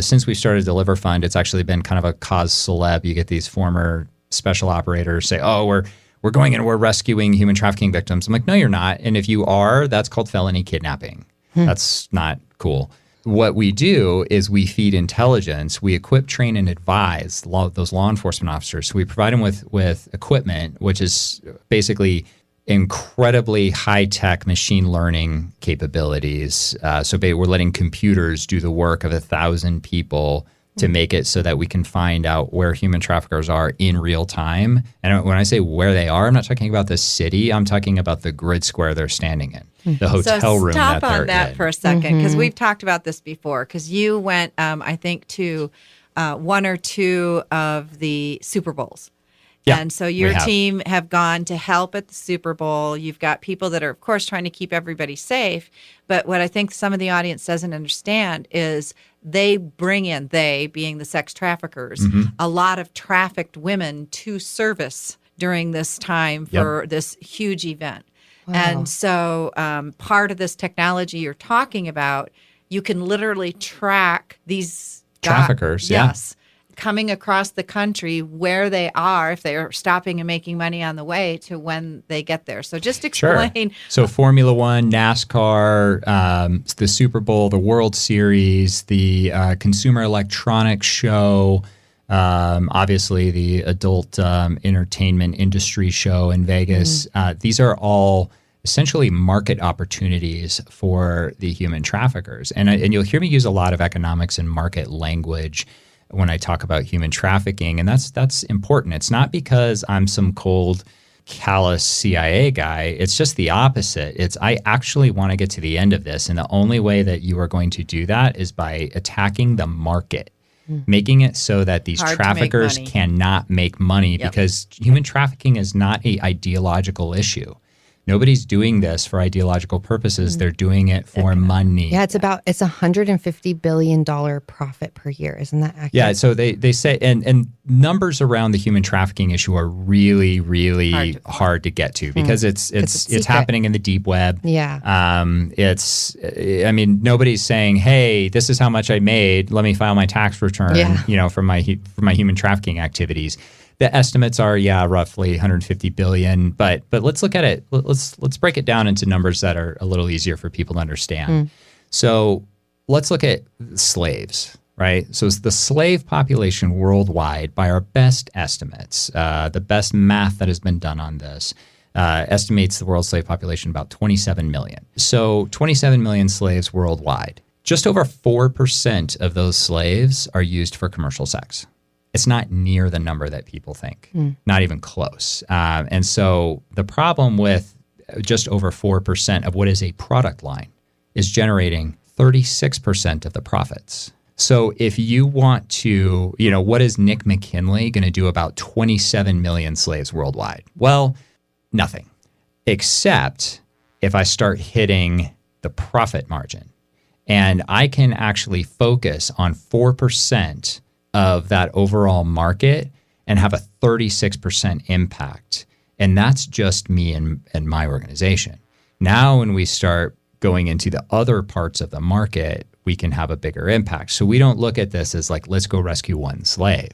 since we started Deliver Fund, it's actually been kind of a cause celeb. You get these former special operators say, oh, we're going in and we're rescuing human trafficking victims. I'm like, no, you're not. And if you are, that's called felony kidnapping. That's not cool. What we do is we feed intelligence, we equip, train, and advise those law enforcement officers. So we provide them with equipment, which is basically incredibly high-tech machine learning capabilities. So we're letting computers do the work of 1,000 people to make it so that we can find out where human traffickers are in real time. And when I say where they are, I'm not talking about the city. I'm talking about the grid square they're standing in, the hotel room that they're in. Stop on that for a second, because we've talked about this before. Because you went, I think, to one or two of the Super Bowls. Yeah, and so your team have gone to help at the Super Bowl. You've got people that are, of course, trying to keep everybody safe. But what I think some of the audience doesn't understand is they bring in, they being the sex traffickers, a lot of trafficked women to service during this time for this huge event. Wow. And so part of this technology you're talking about, you can literally track these traffickers. Coming across the country where they are, if they are stopping and making money on the way, to when they get there. So just explain. Sure. So Formula One, NASCAR, the Super Bowl, the World Series, the Consumer Electronics Show, obviously the adult entertainment industry show in Vegas. These are all essentially market opportunities for the human traffickers. And you'll hear me use a lot of economics and market language when I talk about human trafficking, and that's important. It's not because I'm some cold, callous CIA guy. It's just the opposite. I actually want to get to the end of this, and the only way that you are going to do that is by attacking the market, making it so that these traffickers cannot make money, because human trafficking is not an ideological issue. Nobody's doing this for ideological purposes. They're doing it for money. Yeah, it's $150 billion profit per year. Isn't that accurate? Yeah, so they say, and numbers around the human trafficking issue are really, really hard to get to, because it's happening in the deep web. Yeah. Nobody's saying, hey, this is how much I made. Let me file my tax return, for my human trafficking activities. The estimates are, roughly 150 billion, but let's look at it. Let's break it down into numbers that are a little easier for people to understand. So let's look at slaves, right? So the slave population worldwide, by our best estimates, the best math that has been done on this, estimates the world slave population about 27 million. So 27 million slaves worldwide. Just over 4% of those slaves are used for commercial sex. It's not near the number that people think, not even close. And so the problem with just over 4% of what is a product line is generating 36% of the profits. So if you want to, what is Nic McKinley going to do about 27 million slaves worldwide? Well, nothing, except if I start hitting the profit margin. And I can actually focus on 4% of that overall market and have a 36% impact. And that's just me and my organization. Now, when we start going into the other parts of the market, we can have a bigger impact. So we don't look at this as like, let's go rescue one slave.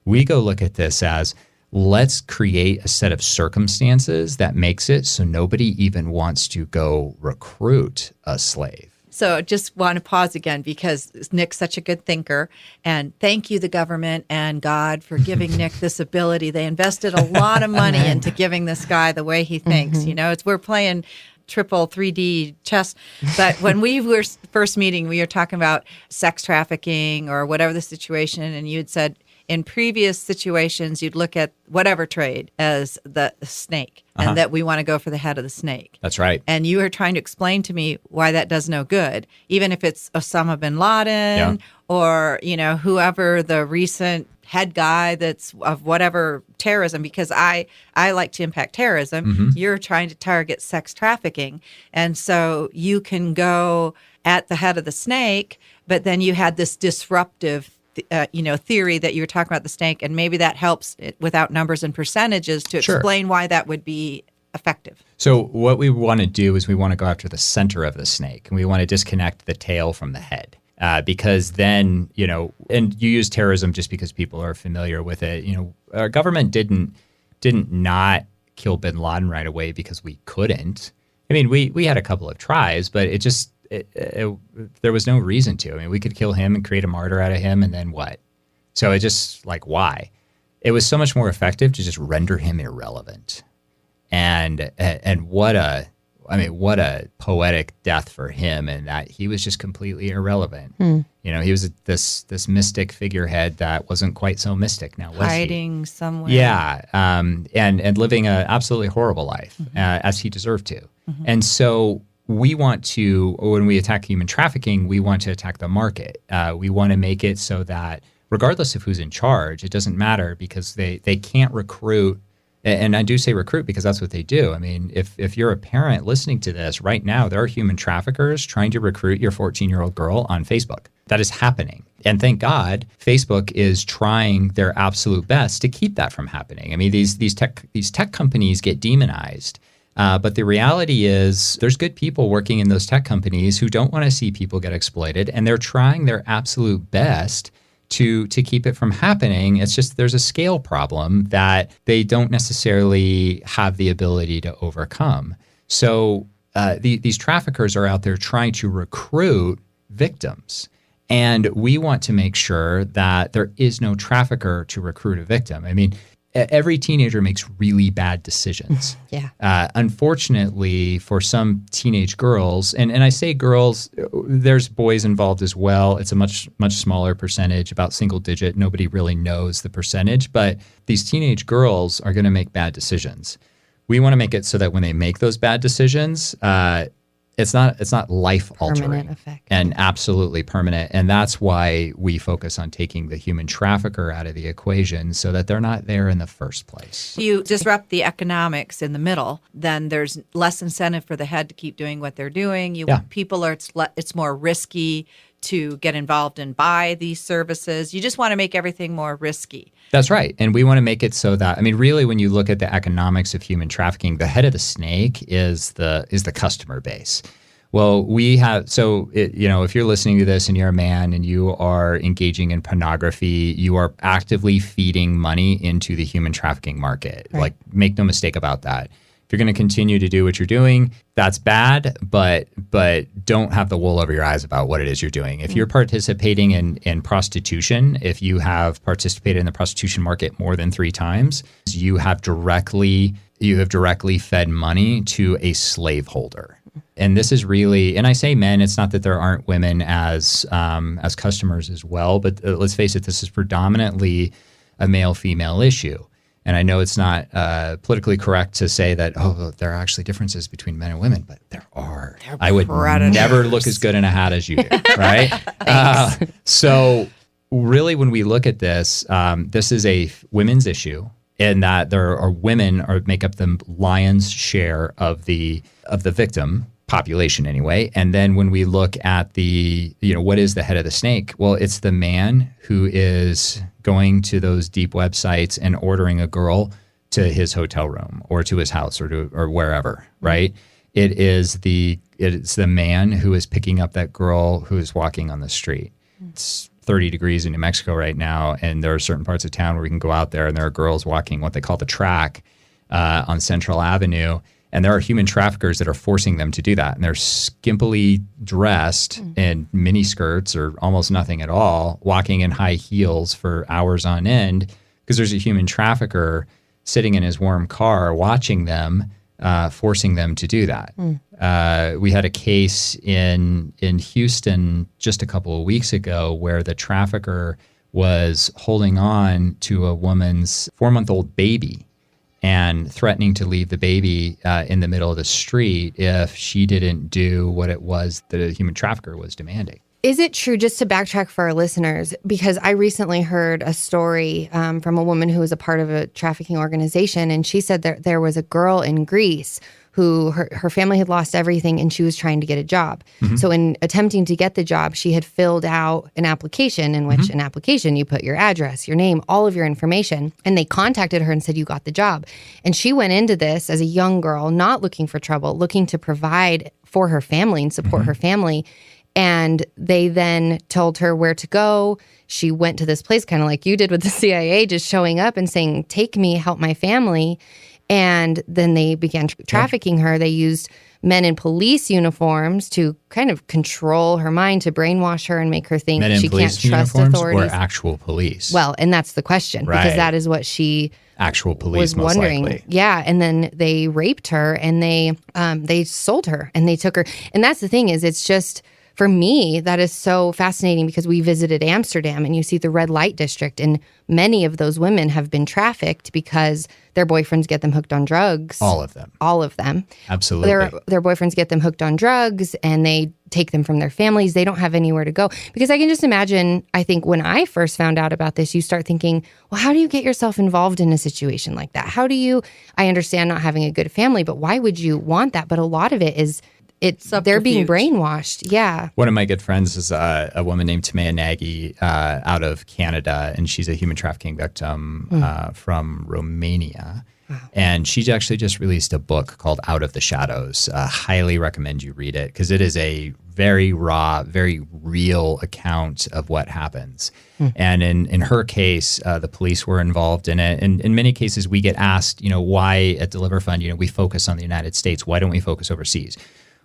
We go look at this as, let's create a set of circumstances that makes it so nobody even wants to go recruit a slave. So just want to pause again, because Nick's such a good thinker. And thank you, the government and God, for giving Nic this ability. They invested a lot of money into giving this guy the way he thinks. We're playing triple 3D chess. But when we were first meeting, we were talking about sex trafficking or whatever the situation. And you had said, in previous situations, you'd look at whatever trade as the snake, and that we want to go for the head of the snake. That's right. And you were trying to explain to me why that does no good, even if it's Osama bin Laden or, whoever the recent head guy that's of whatever terrorism, because I like to impact terrorism. You're trying to target sex trafficking. And so you can go at the head of the snake, but then you had this disruptive theory that you were talking about the snake, and maybe that helps without numbers and percentages to explain why that would be effective. So what we want to do is we want to go after the center of the snake, and we want to disconnect the tail from the head. Because then, and you use terrorism just because people are familiar with it. Our government didn't not kill bin Laden right away because we couldn't. I mean, we had a couple of tries, but there was no reason to. I mean, we could kill him and create a martyr out of him, and then what? So it just why? It was so much more effective to just render him irrelevant. And what a poetic death for him, and that he was just completely irrelevant. He was this mystic figurehead that wasn't quite so mystic now, was hiding somewhere. Yeah, and living an absolutely horrible life, as he deserved to. And so we want to, when we attack human trafficking, we want to attack the market. We want to make it so that regardless of who's in charge, it doesn't matter, because they can't recruit. And I do say recruit because that's what they do. I mean, if you're a parent listening to this right now, there are human traffickers trying to recruit your 14-year-old girl on Facebook. That is happening. And thank God, Facebook is trying their absolute best to keep that from happening. I mean, these tech companies get demonized. But the reality is there's good people working in those tech companies who don't want to see people get exploited, and they're trying their absolute best to keep it from happening. It's just there's a scale problem that they don't necessarily have the ability to overcome. So these traffickers are out there trying to recruit victims. And we want to make sure that there is no trafficker to recruit a victim. I mean, every teenager makes really bad decisions. Unfortunately, for some teenage girls, and I say girls, there's boys involved as well. It's a much smaller percentage, about single digit. Nobody really knows the percentage, but these teenage girls are going to make bad decisions. We want to make it so that when they make those bad decisions, it's not life altering, permanent effect, and absolutely permanent. And that's why we focus on taking the human trafficker out of the equation so that they're not there in the first place. You disrupt the economics in the middle, then there's less incentive for the head to keep doing what they're doing. It's more risky to get involved and buy these services. You just want to make everything more risky. That's right. And we want to make it so that, I mean, really, when you look at the economics of human trafficking, the head of the snake is the customer base. Well, if you're listening to this and you're a man and you are engaging in pornography, you are actively feeding money into the human trafficking market. Right. Make no mistake about that. If you're going to continue to do what you're doing, that's bad, but don't have the wool over your eyes about what it is you're doing. If you're participating in prostitution, if you have participated in the prostitution market more than 3 times, you have directly fed money to a slaveholder. And this is really, and I say men, it's not that there aren't women as customers as well, but let's face it, this is predominantly a male-female issue. And I know it's not politically correct to say that, there are actually differences between men and women, but there are. I would never look as good in a hat as you do, right? So really, when we look at this, this is a women's issue, in that there are women make up the lion's share of the victim population anyway. And then when we look at what is the head of the snake? Well, it's the man who is going to those deep websites and ordering a girl to his hotel room or to his house or wherever, right? It's the man who is picking up that girl who is walking on the street. It's 30 degrees in New Mexico right now, and there are certain parts of town where we can go out there and there are girls walking what they call the track on Central Avenue. And there are human traffickers that are forcing them to do that. And they're skimpily dressed in mini skirts or almost nothing at all, walking in high heels for hours on end, because there's a human trafficker sitting in his warm car watching them, forcing them to do that. We had a case in Houston just a couple of weeks ago where the trafficker was holding on to a woman's 4-month-old baby and threatening to leave the baby in the middle of the street if she didn't do what it was that a human trafficker was demanding. Is it true, just to backtrack for our listeners, because I recently heard a story from a woman who was a part of a trafficking organization, and she said that there was a girl in Greece who her family had lost everything and she was trying to get a job. So in attempting to get the job, she had filled out an application in which an application, you put your address, your name, all of your information, and they contacted her and said, you got the job. And she went into this as a young girl, not looking for trouble, looking to provide for her family and support her family. And they then told her where to go. She went to this place, kind of like you did with the CIA, just showing up and saying, take me, help my family. And then they began trafficking her. They used men in police uniforms to kind of control her mind, to brainwash her and make her think she can't trust authorities. Or actual police? Well, and that's the question, because that is what she actual police was most wondering. Likely. Yeah, and then they raped her and they sold her and they took her. And that's the thing is, it's just, for me, that is so fascinating because we visited Amsterdam and you see the red light district, and many of those women have been trafficked because their boyfriends get them hooked on drugs. All of them. All of them. Absolutely. Their boyfriends get them hooked on drugs and they take them from their families. They don't have anywhere to go. Because I can just imagine, I think when I first found out about this, you start thinking, well, how do you get yourself involved in a situation like that? I understand not having a good family, but why would you want that? But a lot of it is, they're being brainwashed. Yeah. One of my good friends is a woman named Tamaya Nagy out of Canada, and she's a human trafficking victim from Romania. Wow. And she's actually just released a book called Out of the Shadows. Highly recommend you read it because it is a very raw, very real account of what happens. And in her case, the police were involved in it. And in many cases, we get asked, why at Deliver Fund, we focus on the United States. Why don't we focus overseas?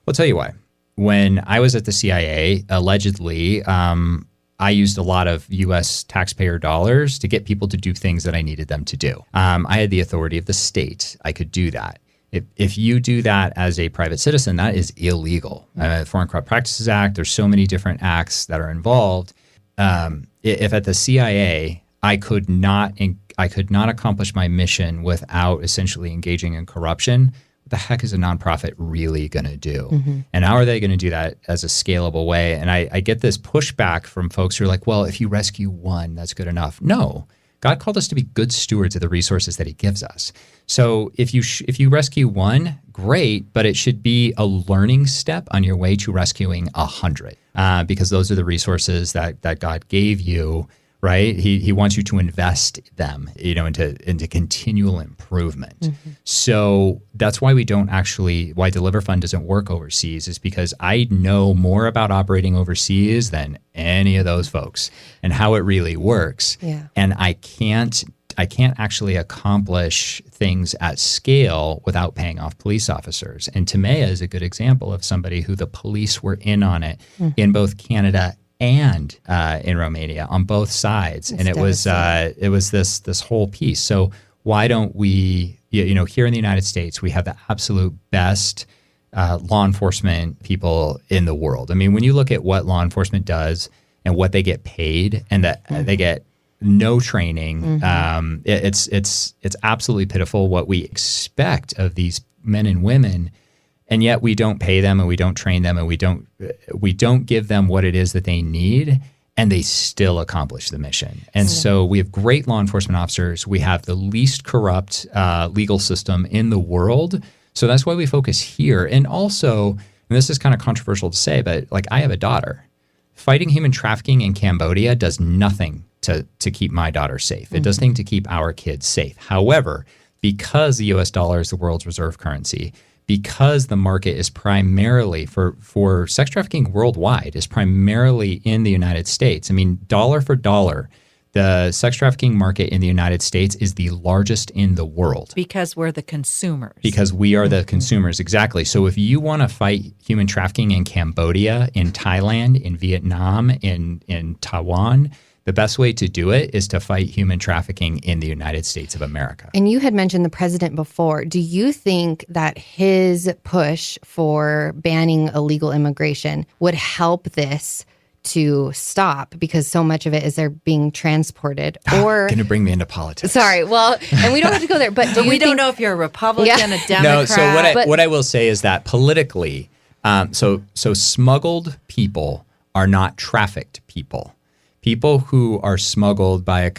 I'll tell you why. When I was at the CIA, allegedly, I used a lot of U.S. taxpayer dollars to get people to do things that I needed them to do. I had the authority of the state. I could do that. If you do that as a private citizen, that is illegal. Foreign Corrupt Practices Act, there's so many different acts that are involved. If at the CIA, I could not accomplish my mission without essentially engaging in corruption, the heck is a nonprofit really going to do? And how are they going to do that as a scalable way? And I get this pushback from folks who are like, well, if you rescue one, that's good enough. No, God called us to be good stewards of the resources that he gives us. So if you rescue one, great, but it should be a learning step on your way to rescuing 100, because those are the resources that God gave you. Right? He wants you to invest them, into continual improvement. So that's why why Deliver Fund doesn't work overseas, is because I know more about operating overseas than any of those folks and how it really works. Yeah. And I can't actually accomplish things at scale without paying off police officers. And Tamaya is a good example of somebody who the police were in on it in both Canada and in Romania on both sides. That's it was this whole piece. So why don't we, here in the United States, we have the absolute best law enforcement people in the world. I mean, when you look at what law enforcement does and what they get paid, and that they get no training, it's absolutely pitiful what we expect of these men and women. And yet we don't pay them and we don't train them and we don't give them what it is that they need, and they still accomplish the mission. And so we have great law enforcement officers. We have the least corrupt legal system in the world. So that's why we focus here. And also, and this is kind of controversial to say, but I have a daughter. Fighting human trafficking in Cambodia does nothing to keep my daughter safe. It does nothing to keep our kids safe. However, because the US dollar is the world's reserve currency, because the market is primarily for sex trafficking worldwide is primarily in the United States. I mean, dollar for dollar, the sex trafficking market in the United States is the largest in the world. Because we're the consumers. Because we are the consumers, exactly. So if you want to fight human trafficking in Cambodia, in Thailand, in Vietnam, in Taiwan, the best way to do it is to fight human trafficking in the United States of America. And you had mentioned the president before. Do you think that his push for banning illegal immigration would help this to stop, because so much of it is they're being transported? Or going to bring me into politics. Sorry. Well, and we don't have to go there, but we don't know if you're a Republican, a Democrat. No, so what I will say is that politically, so smuggled people are not trafficked people. People who are smuggled by,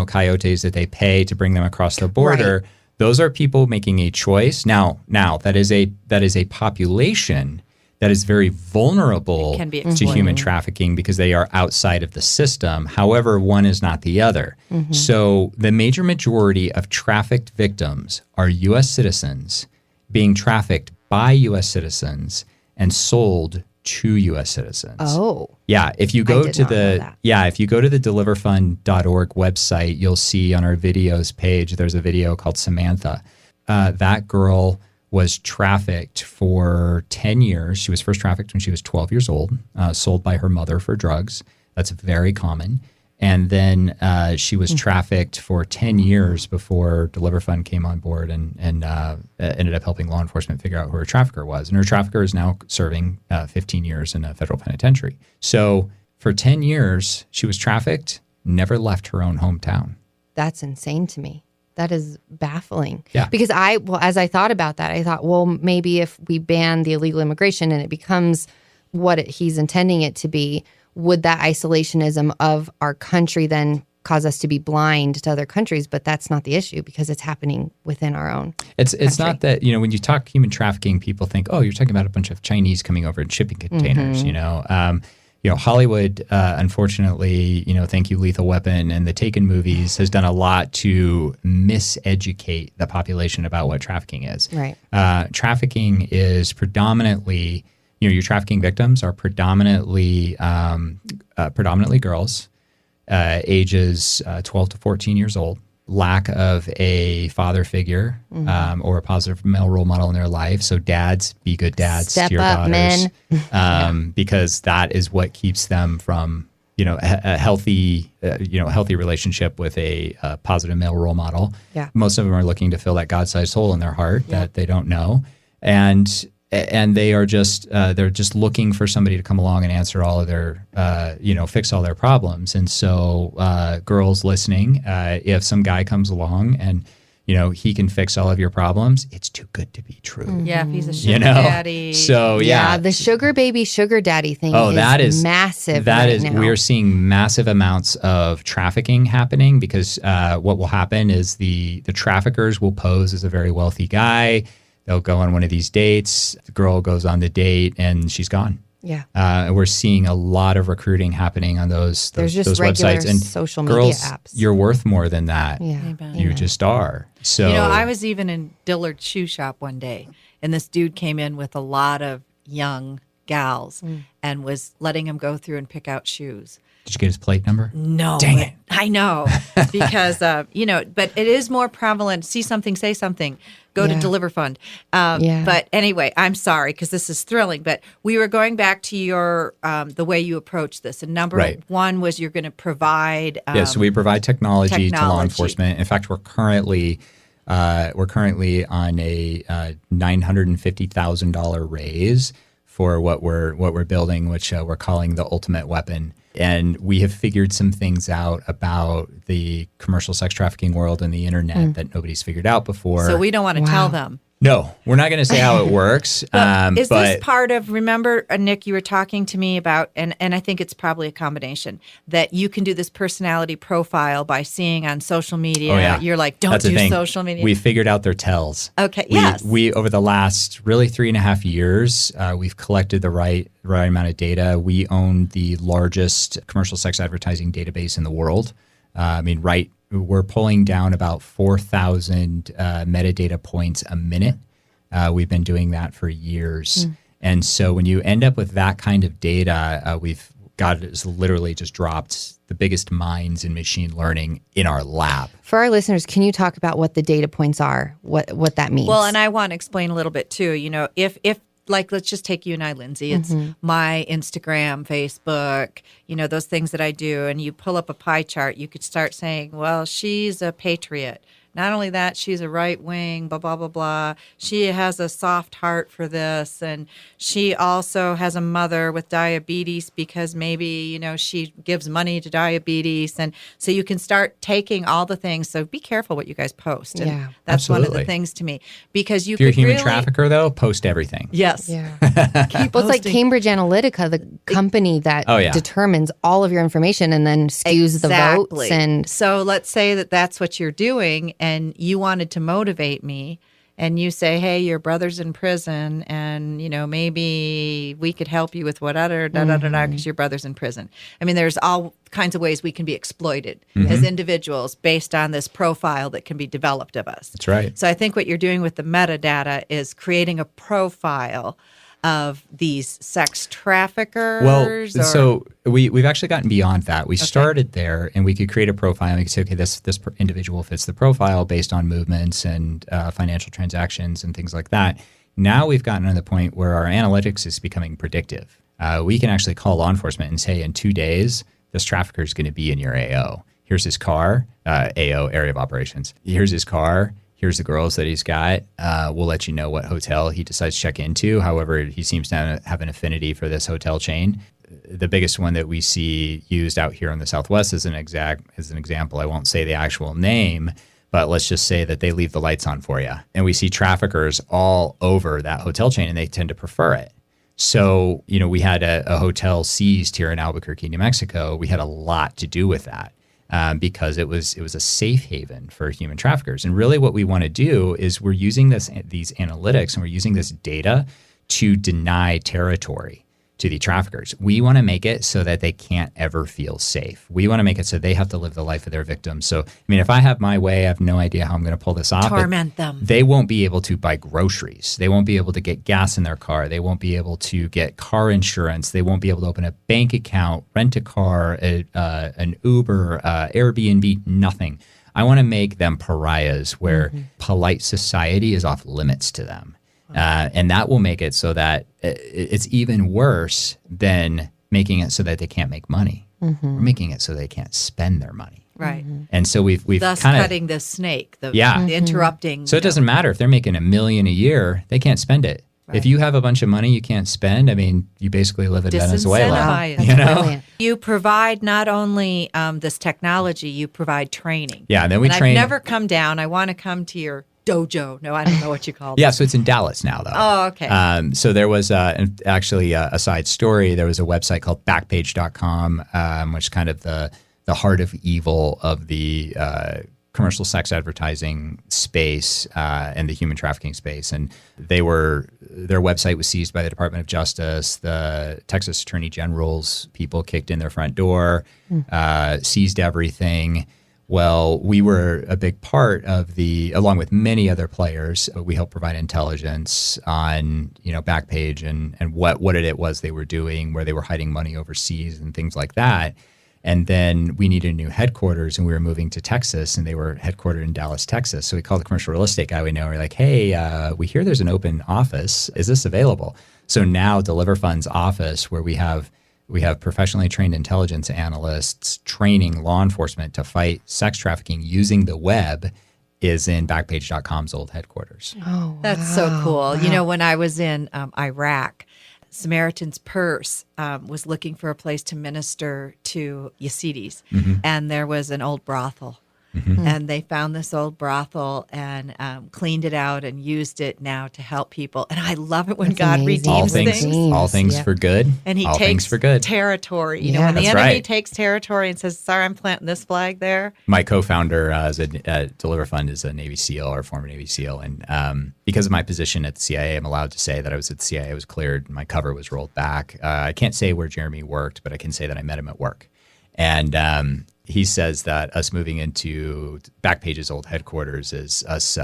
coyotes that they pay to bring them across the border. Right. Those are people making a choice. Now that is a population that is very vulnerable to human trafficking because they are outside of the system. However, one is not the other. Mm-hmm. So the major majority of trafficked victims are U.S. citizens being trafficked by U.S. citizens and sold to U.S. citizens. Oh. Yeah. If you go to the deliverfund.org website, you'll see on our videos page, there's a video called Samantha. That girl was trafficked for 10 years. She was first trafficked when she was 12 years old, sold by her mother for drugs. That's very common. And then she was trafficked for 10 years before Deliver Fund came on board and ended up helping law enforcement figure out who her trafficker was. And her trafficker is now serving 15 years in a federal penitentiary. So for 10 years, she was trafficked, never left her own hometown. That's insane to me. That is baffling. Yeah. Because as I thought about that, I thought, well, maybe if we ban the illegal immigration and it becomes what he's intending it to be, would that isolationism of our country then cause us to be blind to other countries? But that's not the issue because it's happening within our own It's not that, when you talk human trafficking, people think, oh, you're talking about a bunch of Chinese coming over in shipping containers, Hollywood, unfortunately, thank you, Lethal Weapon and the Taken movies has done a lot to miseducate the population about what trafficking is. Right. Trafficking is predominantly, your trafficking victims are predominantly girls, ages 12 to 14 years old. Lack of a father figure or a positive male role model in their life. So dads, be good dads Step to your up, daughters, men. because that is what keeps them from, a healthy relationship with a positive male role model. Yeah. Most of them are looking to fill that God-sized hole in their heart that they don't know, and they are just they're just looking for somebody to come along and answer all of their fix all their problems. And so girls listening, if some guy comes along and he can fix all of your problems, it's too good to be true. Mm-hmm. Yeah, if he's a sugar daddy. So the sugar baby, sugar daddy thing that is massive. Now. We are seeing massive amounts of trafficking happening because what will happen is the traffickers will pose as a very wealthy guy. They'll go on one of these dates. The girl goes on the date and she's gone. Yeah. We're seeing a lot of recruiting happening on those websites and social girls, media apps. You're worth more than that. Yeah. You just are. So I was even in Dillard's shoe shop one day, and this dude came in with a lot of young gals and was letting them go through and pick out shoes. Did you get his plate number? No. Dang it. I know. Because, but it is more prevalent. See something, say something. Go to Deliver Fund. But anyway, I'm sorry because this is thrilling. But we were going back to your the way you approch this. And number one was you're going to provide. So we provide technology to law enforcement. In fact, we're currently on a $950,000 raise for what we're building, which we're calling the ultimate weapon. And we have figured some things out about the commercial sex trafficking world and the internet that nobody's figured out before. So we don't want to tell them. No, we're not going to say how it works. Is this part of, remember, Nick, you were talking to me about, and I think it's probably a combination, that you can do this personality profile by seeing on social media. Oh, yeah. You're like, don't do social media. We figured out their tells. Okay, yes. We over the last really 3.5 years, we've collected the right amount of data. We own the largest commercial sex advertising database in the world. We're pulling down about 4,000 metadata points a minute. We've been doing that for years. And so when you end up with that kind of data, God has literally just dropped the biggest minds in machine learning in our lab. For our listeners, can you talk about what the data points are, what that means? Well, and I want to explain a little bit too. If like, let's just take you and I, Lindsay. It's my Instagram, Facebook, those things that I do. And you pull up a pie chart, you could start saying, well, she's a patriot. Not only that, she's a right wing, blah, blah, blah, blah. She has a soft heart for this. And she also has a mother with diabetes because maybe, she gives money to diabetes. And so you can start taking all the things. So be careful what you guys post. And that's one of the things to me. Because if you're a human trafficker, though, post everything. Yes. Yeah. Well, it's like Cambridge Analytica, the company that determines all of your information and then skews the votes. And so let's say that that's what you're doing and you wanted to motivate me and you say, hey, your brother's in prison and, maybe we could help you with whatever, because your brother's in prison. I mean, there's all kinds of ways we can be exploited as individuals based on this profile that can be developed of us. That's right. So I think what you're doing with the metadata is creating a profile of these sex traffickers? Well, so we've actually gotten beyond that. We started there, and we could create a profile. And we could say, okay, this individual fits the profile based on movements and financial transactions and things like that. Now we've gotten to the point where our analytics is becoming predictive. We can actually call law enforcement and say, in 2 days, this trafficker is going to be in your AO. Here's his car, AO, area of operations. Here's his car. Here's the girls that he's got. We'll let you know what hotel he decides to check into. However, he seems to have an affinity for this hotel chain. The biggest one that we see used out here in the Southwest as an example, I won't say the actual name, but let's just say that they leave the lights on for you. And we see traffickers all over that hotel chain, and they tend to prefer it. So, we had a hotel seized here in Albuquerque, New Mexico. We had a lot to do with that. Because it was a safe haven for human traffickers. And really what we want to do is we're using these analytics and we're using this data to deny territory to the traffickers. We want to make it so that they can't ever feel safe. We want to make it so they have to live the life of their victims. So, if I have my way, I have no idea how I'm going to pull this off. Torment them. They won't be able to buy groceries. They won't be able to get gas in their car. They won't be able to get car insurance. They won't be able to open a bank account, rent a car, an Uber, Airbnb, nothing. I want to make them pariahs where polite society is off limits to them. And that will make it so that it's even worse than making it so that they can't make money. We're making it so they can't spend their money. Right. And so we've thus kind of cutting the snake, the interrupting. So it doesn't matter if they're making $1 million a year, they can't spend it. Right. If you have a bunch of money you can't spend, you basically live in Venezuela. You provide not only this technology, you provide training. Yeah, and then we train. I've never come down. I want to come to your dojo. No, I don't know what you call it. Yeah, so it's in Dallas now, though. Oh, okay. So there was actually a side story. There was a website called Backpage.com, which is kind of the heart of evil of the commercial sex advertising space and the human trafficking space. And their website was seized by the Department of Justice. The Texas Attorney General's people kicked in their front door, seized everything. Well, we were a big part of along with many other players, we helped provide intelligence on, Backpage and what it was they were doing, where they were hiding money overseas and things like that. And then we needed a new headquarters, and we were moving to Texas, and they were headquartered in Dallas, Texas. So we called the commercial real estate guy we know. We're like, hey, we hear there's an open office. Is this available? So now Deliver Fund's office, where we have professionally trained intelligence analysts training law enforcement to fight sex trafficking using the web, is in Backpage.com's old headquarters. Oh, wow. That's so cool. Wow. When I was in Iraq, Samaritan's Purse was looking for a place to minister to Yazidis, and there was an old brothel. And they found this old brothel and cleaned it out and used it now to help people. And I love it when God redeems things. All things for good. And he all takes for good. territory. When the enemy takes territory and says, sorry, I'm planting this flag there. My co-founder at Deliver Fund is a Navy SEAL or former Navy SEAL. And because of my position at the CIA, I'm allowed to say that I was at the CIA. I was cleared. My cover was rolled back. I can't say where Jeremy worked, but I can say that I met him at work. And he says that us moving into Backpage's old headquarters is us,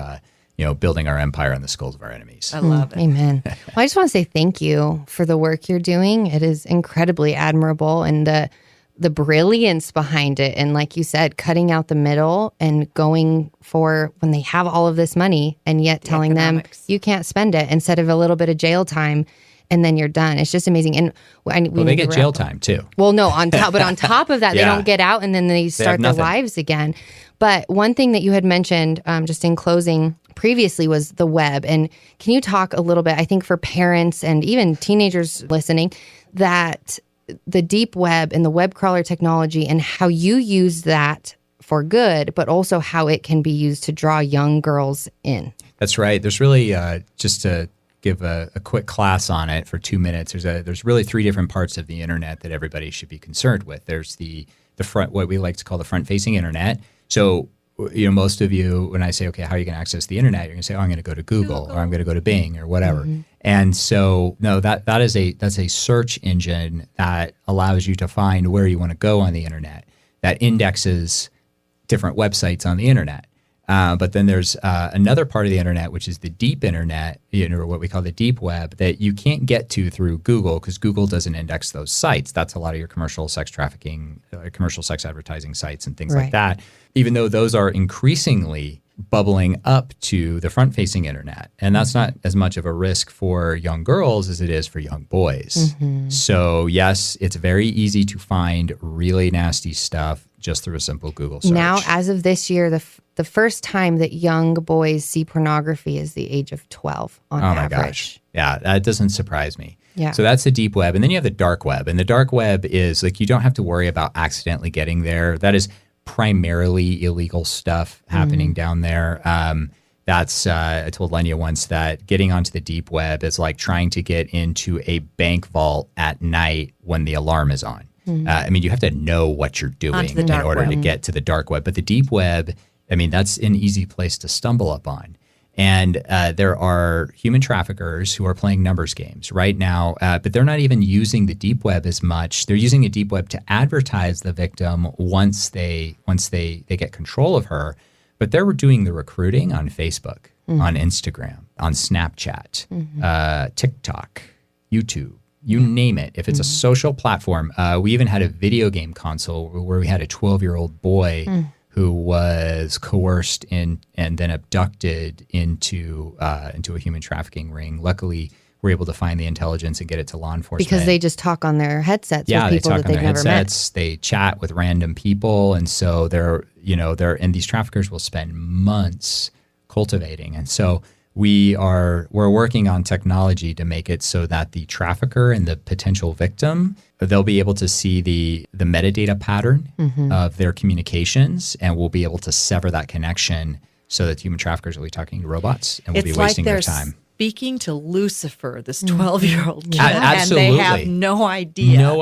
building our empire on the skulls of our enemies. I love it. Amen. Well, I just want to say thank you for the work you're doing. It is incredibly admirable, and the brilliance behind it. And like you said, cutting out the middle and going for when they have all of this money and yet telling them you can't spend it instead of a little bit of jail time. and then you're done. It's just amazing. And they get jail time too. Well, no, on top of that, Yeah. they don't get out, and then they start their lives again. But one thing that you had mentioned, just in closing previously, was the web. And can you talk a little bit, I think for parents and even teenagers listening, that the deep web and the web crawler technology and how you use that for good, but also how it can be used to draw young girls in? That's right. There's really, just to give a quick class on it for 2 minutes, there's really 3 different parts of the internet that everybody should be concerned with. There's the front, what we like to call the front-facing internet. So, most of you, when I say, okay, how are you going to access the internet? You're going to say, oh, I'm going to go to Google or I'm going to go to Bing or whatever. Mm-hmm. And so, no, that's a search engine that allows you to find where you want to go on the internet, that indexes different websites on the internet. But then there's another part of the internet, which is the deep internet, or what we call the deep web, that you can't get to through Google because Google doesn't index those sites. That's a lot of your commercial sex trafficking, commercial sex advertising sites and things like that, even though those are increasingly bubbling up to the front-facing internet. And that's not as much of a risk for young girls as it is for young boys. Mm-hmm. So yes, it's very easy to find really nasty stuff just through a simple Google search. Now, as of this year, the first time that young boys see pornography is the age of 12 on average. Oh my gosh. Yeah, that doesn't surprise me. Yeah. So that's the deep web. And then you have the dark web. And the dark web is like, you don't have to worry about accidentally getting there. That is primarily illegal stuff happening down there. I told Lenya once that getting onto the deep web is like trying to get into a bank vault at night when the alarm is on. You have to know what you're doing in order to get to the dark web. But the deep web, that's an easy place to stumble upon. And there are human traffickers who are playing numbers games right now, but they're not even using the deep web as much. They're using the deep web to advertise the victim once they get control of her. But they're doing the recruiting on Facebook, on Instagram, on Snapchat, TikTok, YouTube. You name it. If it's a social platform, we even had a video game console where we had a 12-year-old boy who was coerced and then abducted into a human trafficking ring. Luckily, we're able to find the intelligence and get it to law enforcement. Because they just talk on their headsets with people that they've never met. They chat with random people, and so and these traffickers will spend months cultivating. And so we're working on technology to make it so that the trafficker and the potential victim, they'll be able to see the metadata pattern of their communications, and we'll be able to sever that connection so that human traffickers will be talking to robots and will be wasting their time. Speaking to Lucifer, this 12-year-old kid, absolutely. and they have no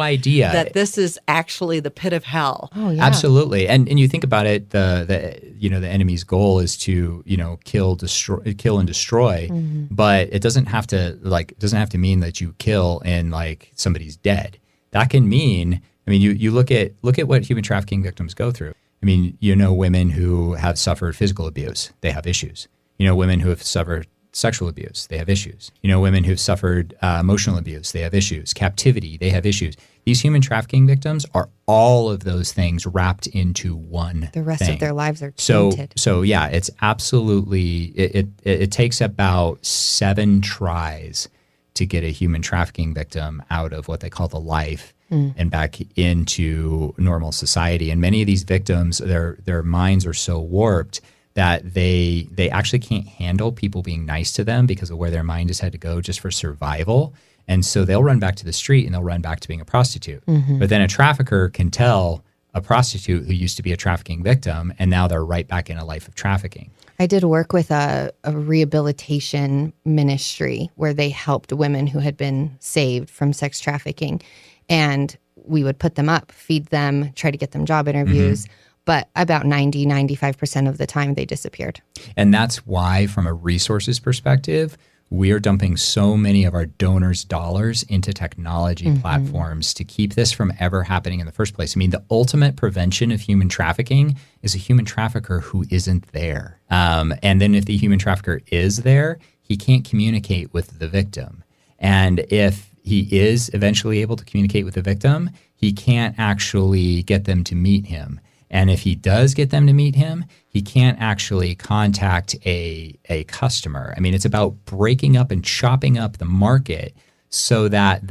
idea that it, this is actually the pit of hell. Oh, yeah. Absolutely, and you think about it, the enemy's goal is to kill and destroy, but it doesn't have to mean that you kill and like somebody's dead. That can mean, you look at what human trafficking victims go through. Women who have suffered physical abuse, they have issues. Women who have suffered sexual abuse, they have issues. Women who've suffered emotional abuse, they have issues. Captivity, they have issues. These human trafficking victims are all of those things wrapped into one thing. The rest of their lives are tainted. So yeah, it's absolutely, it takes about 7 tries to get a human trafficking victim out of what they call the life and back into normal society. And many of these victims, their minds are so warped that they actually can't handle people being nice to them because of where their mind has had to go just for survival. And so they'll run back to the street and they'll run back to being a prostitute. But then a trafficker can tell a prostitute who used to be a trafficking victim, and now they're right back in a life of trafficking. I did work with a rehabilitation ministry where they helped women who had been saved from sex trafficking. And we would put them up, feed them, try to get them job interviews. But about 95% of the time they disappeared. And that's why, from a resources perspective, we are dumping so many of our donors' dollars into technology platforms to keep this from ever happening in the first place. The ultimate prevention of human trafficking is a human trafficker who isn't there. And then if the human trafficker is there, he can't communicate with the victim. And if he is eventually able to communicate with the victim, he can't actually get them to meet him. And if he does get them to meet him, he can't actually contact a customer. It's about breaking up and chopping up the market so that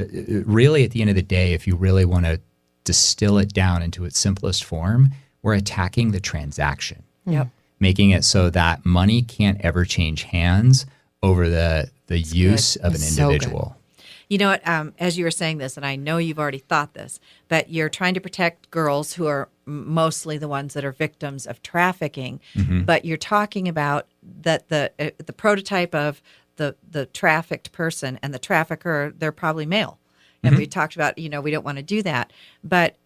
really at the end of the day, if you really want to distill it down into its simplest form, we're attacking the transaction. Yep. Making it so that money can't ever change hands over the use of an individual. You know what, as you were saying this, and I know you've already thought this, but you're trying to protect girls who are mostly the ones that are victims of trafficking, but you're talking about that the prototype of the trafficked person and the trafficker, they're probably male. And we talked about, we don't want to do that. But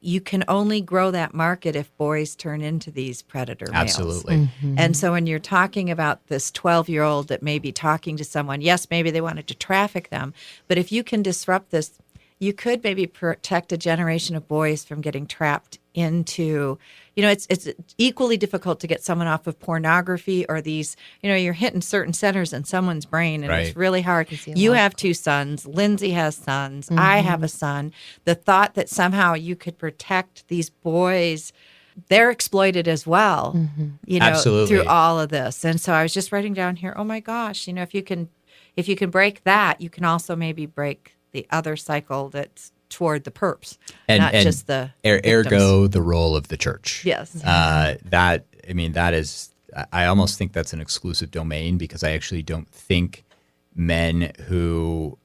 you can only grow that market if boys turn into these predator males. Absolutely. And so when you're talking about this 12-year-old that may be talking to someone, yes, maybe they wanted to traffic them, but if you can disrupt this, you could maybe protect a generation of boys from getting trapped into, it's equally difficult to get someone off of pornography or these, you're hitting certain centers in someone's brain and it's really hard. You have 2 sons. Lindsay has sons. I have a son. The thought that somehow you could protect these boys, they're exploited as well, Absolutely. through all of this. And so I was just writing down here, oh my gosh, if you can break that, you can also maybe break the other cycle that's toward the perps, not just the ergo the role of the church. Yes. That is, I almost think that's an exclusive domain, because I actually don't think men who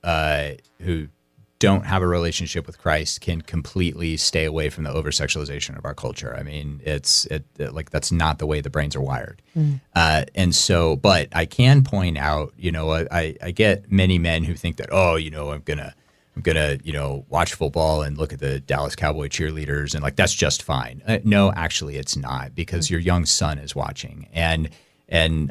don't have a relationship with Christ can completely stay away from the over-sexualization of our culture. I mean, that's not the way the brains are wired. And so, but I can point out, I get many men who think that, I'm gonna watch football and look at the Dallas Cowboy cheerleaders and that's just fine. No, actually it's not, because your young son is watching. And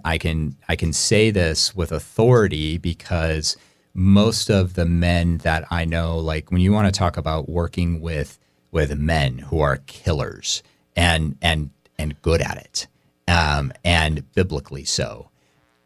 I can say this with authority, because most of the men that I know, when you want to talk about working with men who are killers and good at it, and biblically so,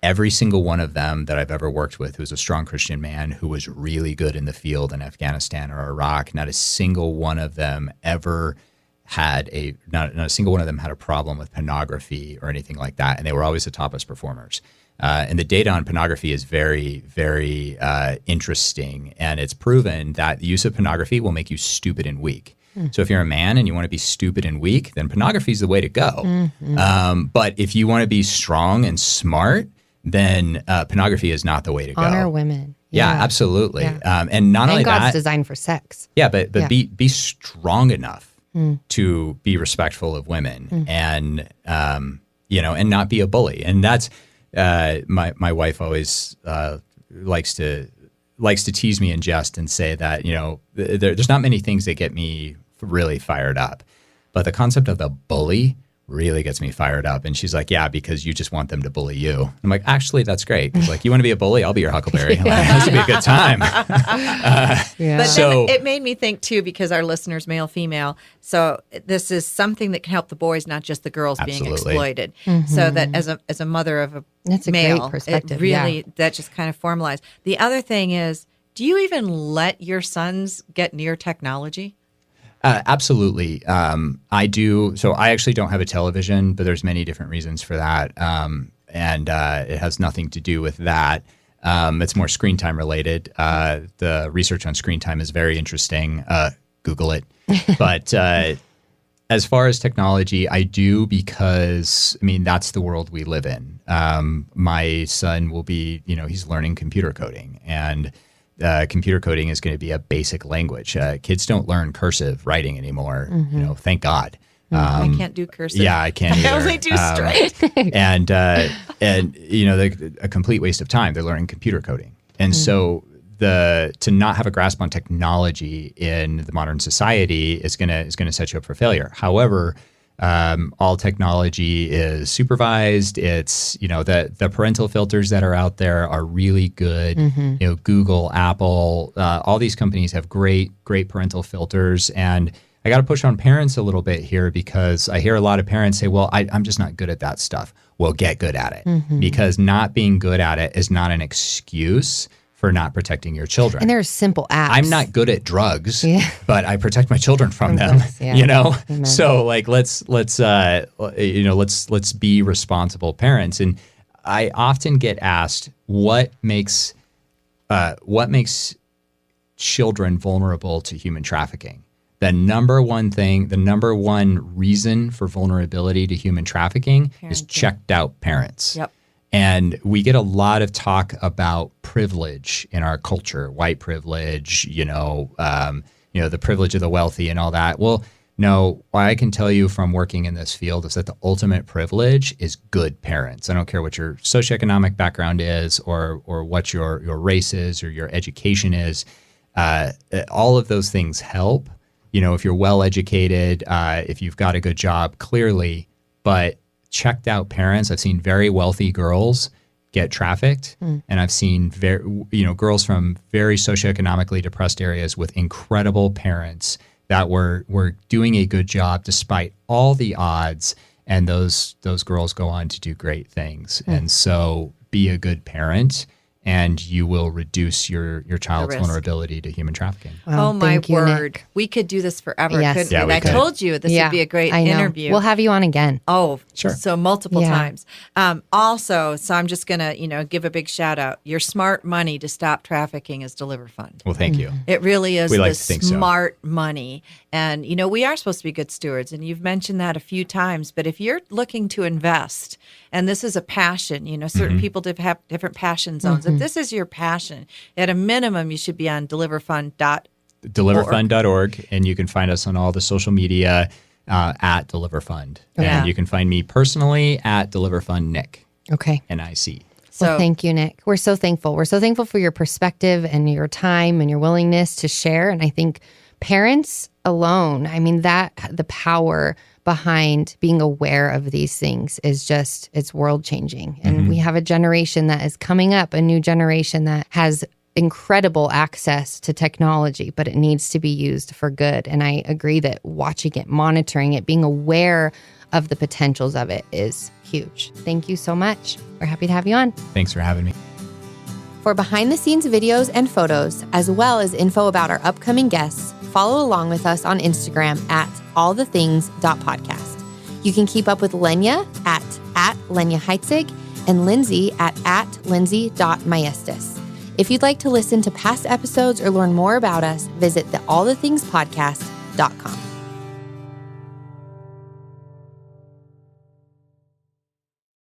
every single one of them that I've ever worked with who's a strong Christian man who was really good in the field in Afghanistan or Iraq, not a single one of them ever had not a single one of them had a problem with pornography or anything like that. And they were always the topest performers. And the data on pornography is very, very interesting. And it's proven that the use of pornography will make you stupid and weak. So if you're a man and you want to be stupid and weak, then pornography is the way to go. But if you want to be strong and smart, then pornography is not the way to go. Honor women. Yeah, absolutely. Yeah. And not only God's that, designed for sex. Yeah, but be strong enough to be respectful of women, and and not be a bully. And that's my wife always likes to tease me in jest and say that there's not many things that get me really fired up, but the concept of the bully really gets me fired up. And she's like, yeah, because you just want them to bully you. I'm like, actually, that's great. Because you want to be a bully? I'll be your Huckleberry. This will be a good time. But then it made me think too, because our listeners, male, female, so this is something that can help the boys, not just the girls being exploited. So that as a mother of a that's male, a great perspective. It really, that just kind of formalized. The other thing is, do you even let your sons get near technology? Absolutely. I do. So I actually don't have a television, but there's many different reasons for that. And it has nothing to do with that. It's more screen time related. The research on screen time is very interesting. Google it. But as far as technology, I do, because, that's the world we live in. My son will be, he's learning computer coding, and computer coding is going to be a basic language. Kids don't learn cursive writing anymore. Thank God. I can't do cursive. Yeah, I can't either. I only do straight. and a complete waste of time. They're learning computer coding, and so to not have a grasp on technology in the modern society is going to set you up for failure. However, all technology is supervised. It's, the parental filters that are out there are really good. Google, Apple, all these companies have great parental filters. And I got to push on parents a little bit here, because I hear a lot of parents say, well, I'm just not good at that stuff. Well, get good at it, because not being good at it is not an excuse for not protecting your children. And there's simple apps. I'm not good at drugs, but I protect my children from them. Amen. So let's be responsible parents. And I often get asked, what makes children vulnerable to human trafficking. The number one reason for vulnerability to human trafficking is checked out parents. Yep. And we get a lot of talk about privilege in our culture, white privilege, the privilege of the wealthy and all that. Well, no, what I can tell you from working in this field is that the ultimate privilege is good parents. I don't care what your socioeconomic background is or what your race is or your education is. All of those things help. If you're well educated, if you've got a good job, clearly, but checked out parents. I've seen very wealthy girls get trafficked, and I've seen girls from very socioeconomically depressed areas with incredible parents that were doing a good job despite all the odds, and those girls go on to do great things. And so be a good parent, and you will reduce your child's vulnerability to human trafficking. Wow, oh, my word. Nick. We could do this forever, couldn't we? I told you this would be a great interview. We'll have you on again. Oh, sure. So multiple times. Also, so I'm just going to, give a big shout out. Your smart money to stop trafficking is Deliver Fund. Well, thank you. It really is the smart so. money. And, we are supposed to be good stewards, and you've mentioned that a few times. But if you're looking to invest, and this is a passion, certain people have different passion zones. If this is your passion, at a minimum, you should be on deliverfund.org, and you can find us on all the social media at DeliverFund. And you can find me personally at DeliverFundNick. Okay. NIC. Well, thank you, Nick. We're so thankful. We're so thankful for your perspective and your time and your willingness to share. And I think parents alone, the power behind being aware of these things is just, it's world changing. And we have a generation that is coming up, a new generation that has incredible access to technology, but it needs to be used for good. And I agree that watching it, monitoring it, being aware of the potentials of it is huge. Thank you so much. We're happy to have you on. Thanks for having me. For behind the scenes videos and photos, as well as info about our upcoming guests, follow along with us on Instagram at allthethings.podcast. You can keep up with Lenya at Lenya Heitzig and Lindsay at lindsay.maestas. If you'd like to listen to past episodes or learn more about us, visit the allthethingspodcast.com.